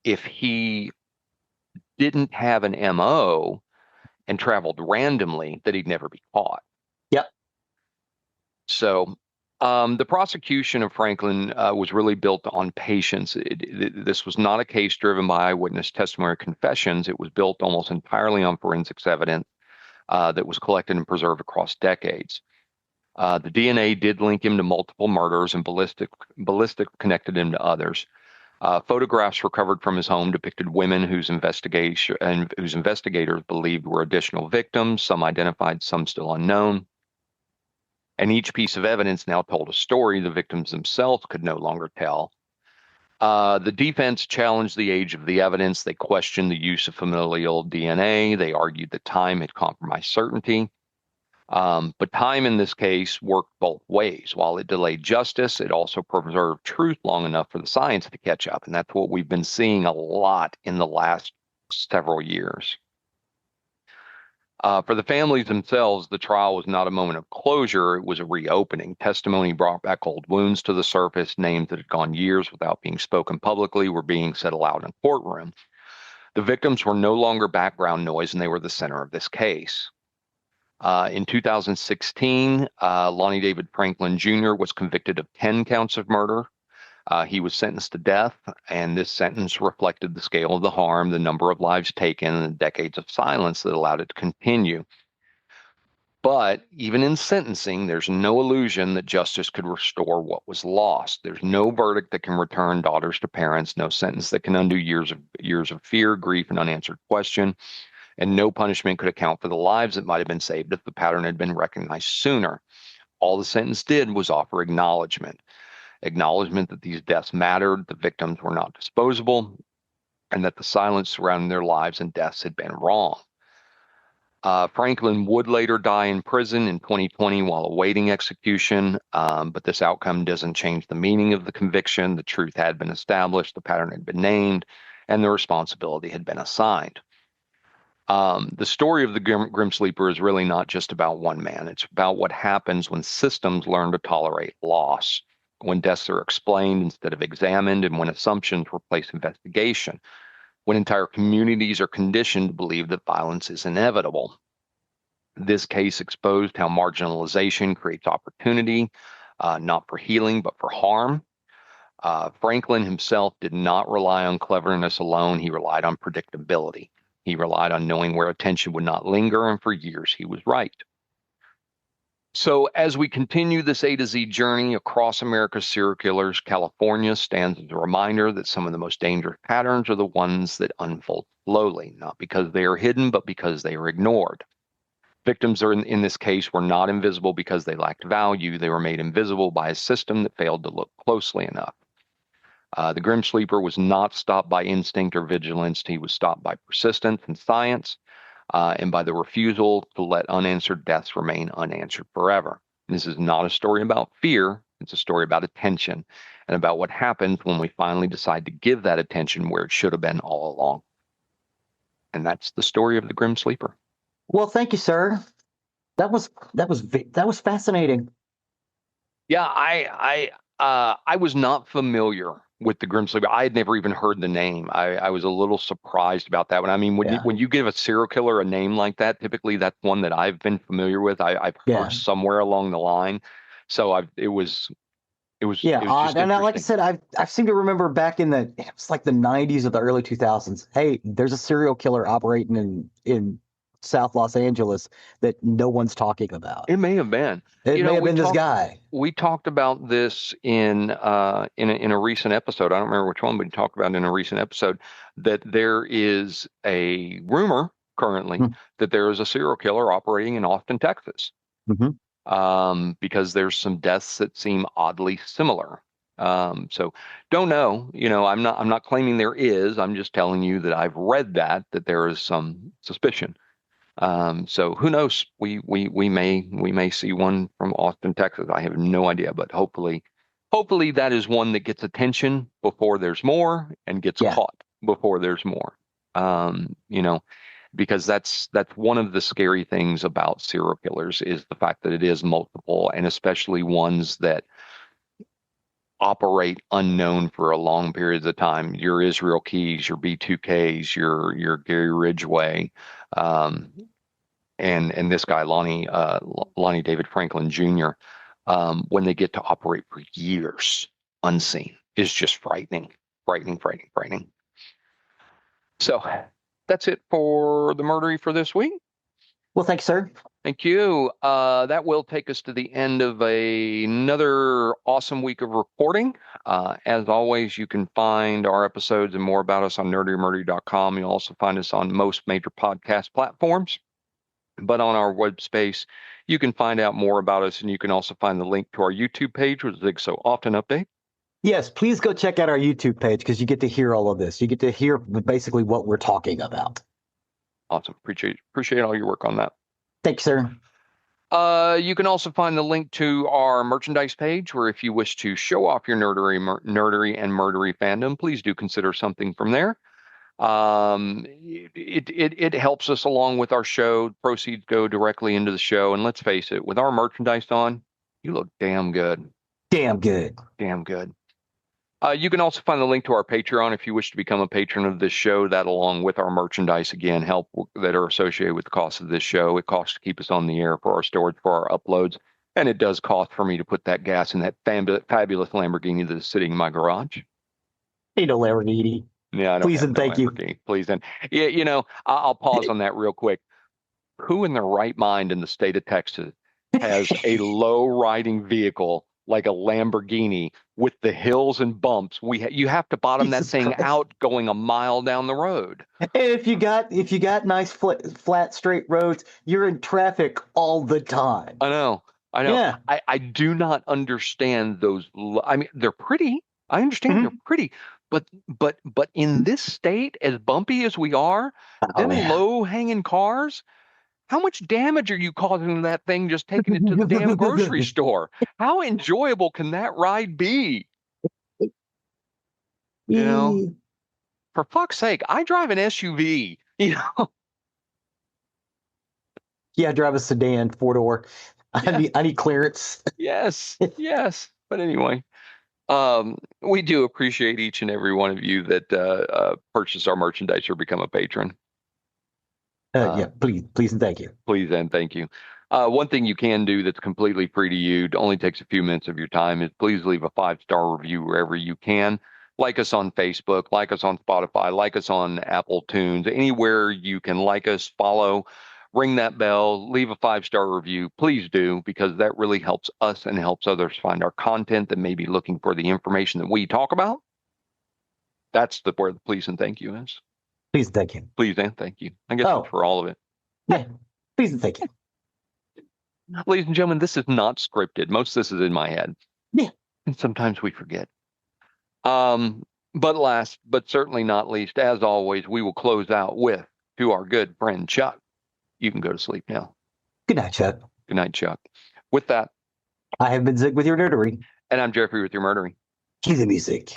if he didn't have an MO and traveled randomly, that he'd never be caught. Yep. So the prosecution of Franklin was really built on patience. This was not a case driven by eyewitness testimony or confessions. It was built almost entirely on forensics evidence that was collected and preserved across decades. The DNA did link him to multiple murders, and ballistic connected him to others. Photographs recovered from his home depicted women whose investigators believed were additional victims, some identified, some still unknown. And each piece of evidence now told a story the victims themselves could no longer tell. The defense challenged the age of the evidence. They questioned the use of familial DNA. They argued that time had compromised certainty. But time in this case worked both ways. While it delayed justice, it also preserved truth long enough for the science to catch up. And that's what we've been seeing a lot in the last several years. For the families themselves, the trial was not a moment of closure. It was a reopening. Testimony brought back old wounds to the surface. Names that had gone years without being spoken publicly were being said aloud in a courtroom. The victims were no longer background noise, and they were the center of this case. In 2016, Lonnie David Franklin Jr. was convicted of 10 counts of murder. He was sentenced to death, and this sentence reflected the scale of the harm, the number of lives taken, and the decades of silence that allowed it to continue. But even in sentencing, there's no illusion that justice could restore what was lost. There's no verdict that can return daughters to parents, no sentence that can undo years of fear, grief, and unanswered question, and no punishment could account for the lives that might have been saved if the pattern had been recognized sooner. All the sentence did was offer acknowledgement that these deaths mattered, the victims were not disposable, and that the silence surrounding their lives and deaths had been wrong. Franklin would later die in prison in 2020 while awaiting execution, but this outcome doesn't change the meaning of the conviction. The truth had been established, the pattern had been named, and the responsibility had been assigned. The story of the Grim Sleeper is really not just about one man. It's about what happens when systems learn to tolerate loss, when deaths are explained instead of examined, and when assumptions replace investigation, when entire communities are conditioned to believe that violence is inevitable. This case exposed how marginalization creates opportunity, not for healing, but for harm. Franklin himself did not rely on cleverness alone. He relied on predictability. He relied on knowing where attention would not linger, and for years he was right. So as we continue this A to Z journey across America's serial killers, California stands as a reminder that some of the most dangerous patterns are the ones that unfold slowly, not because they are hidden, but because they are ignored. Victims in this case were not invisible because they lacked value. They were made invisible by a system that failed to look closely enough. The Grim Sleeper was not stopped by instinct or vigilance. He was stopped by persistence and science, and by the refusal to let unanswered deaths remain unanswered forever. This is not a story about fear. It's a story about attention and about what happens when we finally decide to give that attention where it should have been all along. And that's the story of the Grim Sleeper. Well, thank you, sir. That was fascinating. Yeah, I was not familiar with the Grim Sleeper. I had never even heard the name. I was a little surprised about that one. I mean, when you give a serial killer a name like that, typically that's one that I've been familiar with. I've heard somewhere along the line. So it was odd. And like I said, I seem to remember back in it was like the 90s or the early 2000s. Hey, there's a serial killer operating in South Los Angeles that no one's talking about. It may have been. It may have been this guy. We talked about this in a recent episode. I don't remember which one, but we talked about in a recent episode that there is a rumor currently that there is a serial killer operating in Austin, Texas. Because there's some deaths that seem oddly similar. So don't know. I'm not claiming there is. I'm just telling you that I've read that there is some suspicion. So who knows? We may see one from Austin, Texas. I have no idea, but hopefully that is one that gets attention before there's more and gets caught before there's more. Because that's one of the scary things about serial killers is the fact that it is multiple, and especially ones that operate unknown for a long periods of time. Your Israel Keys, your B2Ks, your Gary Ridgway, and this guy Lonnie David Franklin Jr. When they get to operate for years unseen is just frightening. So that's it for the Murdery for this week. Well, thanks, sir. Thank you. That will take us to the end of another awesome week of recording. As always, you can find our episodes and more about us on nerderymurdery.com. You'll also find us on most major podcast platforms. But on our web space, you can find out more about us, and you can also find the link to our YouTube page, which Zig so often updates. Yes, please go check out our YouTube page because you get to hear all of this. You get to hear basically what we're talking about. Awesome. Appreciate all your work on that. Thanks, sir. You can also find the link to our merchandise page, where if you wish to show off your nerdery and murdery fandom, please do consider something from there. It helps us along with our show. Proceeds go directly into the show, and let's face it, with our merchandise on, you look damn good. Damn good. Damn good. You can also find the link to our Patreon if you wish to become a patron of this show. That, along with our merchandise, again, help that are associated with the cost of this show. It costs to keep us on the air, for our storage, for our uploads, and it does cost for me to put that gas in that fabulous Lamborghini that is sitting in my garage. Ain't no Lamborghini. Yeah, I don't Please have and no thank you. Lamborghini. Please and yeah, I'll pause on that real quick. Who in their right mind in the state of Texas has a low riding vehicle like a Lamborghini with the hills and bumps? You have to bottom that Jesus thing Christ. out going a mile down the road. And if you got nice flat straight roads, you're in traffic all the time. I know. Yeah. I do not understand those. I mean, they're pretty. I understand they're pretty, but in this state, as bumpy as we are, Oh, them yeah. low hanging cars. How much damage are you causing that thing just taking it to the damn grocery store? How enjoyable can that ride be? You know, for fuck's sake, I drive an SUV. You know, Yeah, I drive a sedan 4-door. Yeah. I need clearance. Yes, yes. But anyway, we do appreciate each and every one of you that purchase our merchandise or become a patron. Yeah, please and thank you. Please and thank you. One thing you can do that's completely free to you, it only takes a few minutes of your time, is please leave a 5-star review wherever you can. Like us on Facebook, like us on Spotify, like us on Apple Tunes, anywhere you can like us, follow, ring that bell, leave a 5-star review. Please do, because that really helps us and helps others find our content that may be looking for the information that we talk about. That's where the please and thank you is. Please and thank you. Please and thank you. I guess it's for all of it. Yeah, please and thank you. Ladies and gentlemen, this is not scripted. Most of this is in my head. Yeah. And sometimes we forget. But last, but certainly not least, as always, we will close out with, to our good friend Chuck. You can go to sleep now. Good night, Chuck. Good night, Chuck. With that, I have been Zig with your nerdery. And I'm Jeffrey with your murdery. Cue the music.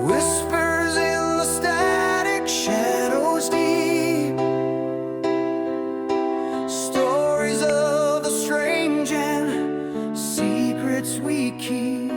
Whispers in the static, shadows deep. Stories of the strange and secrets we keep.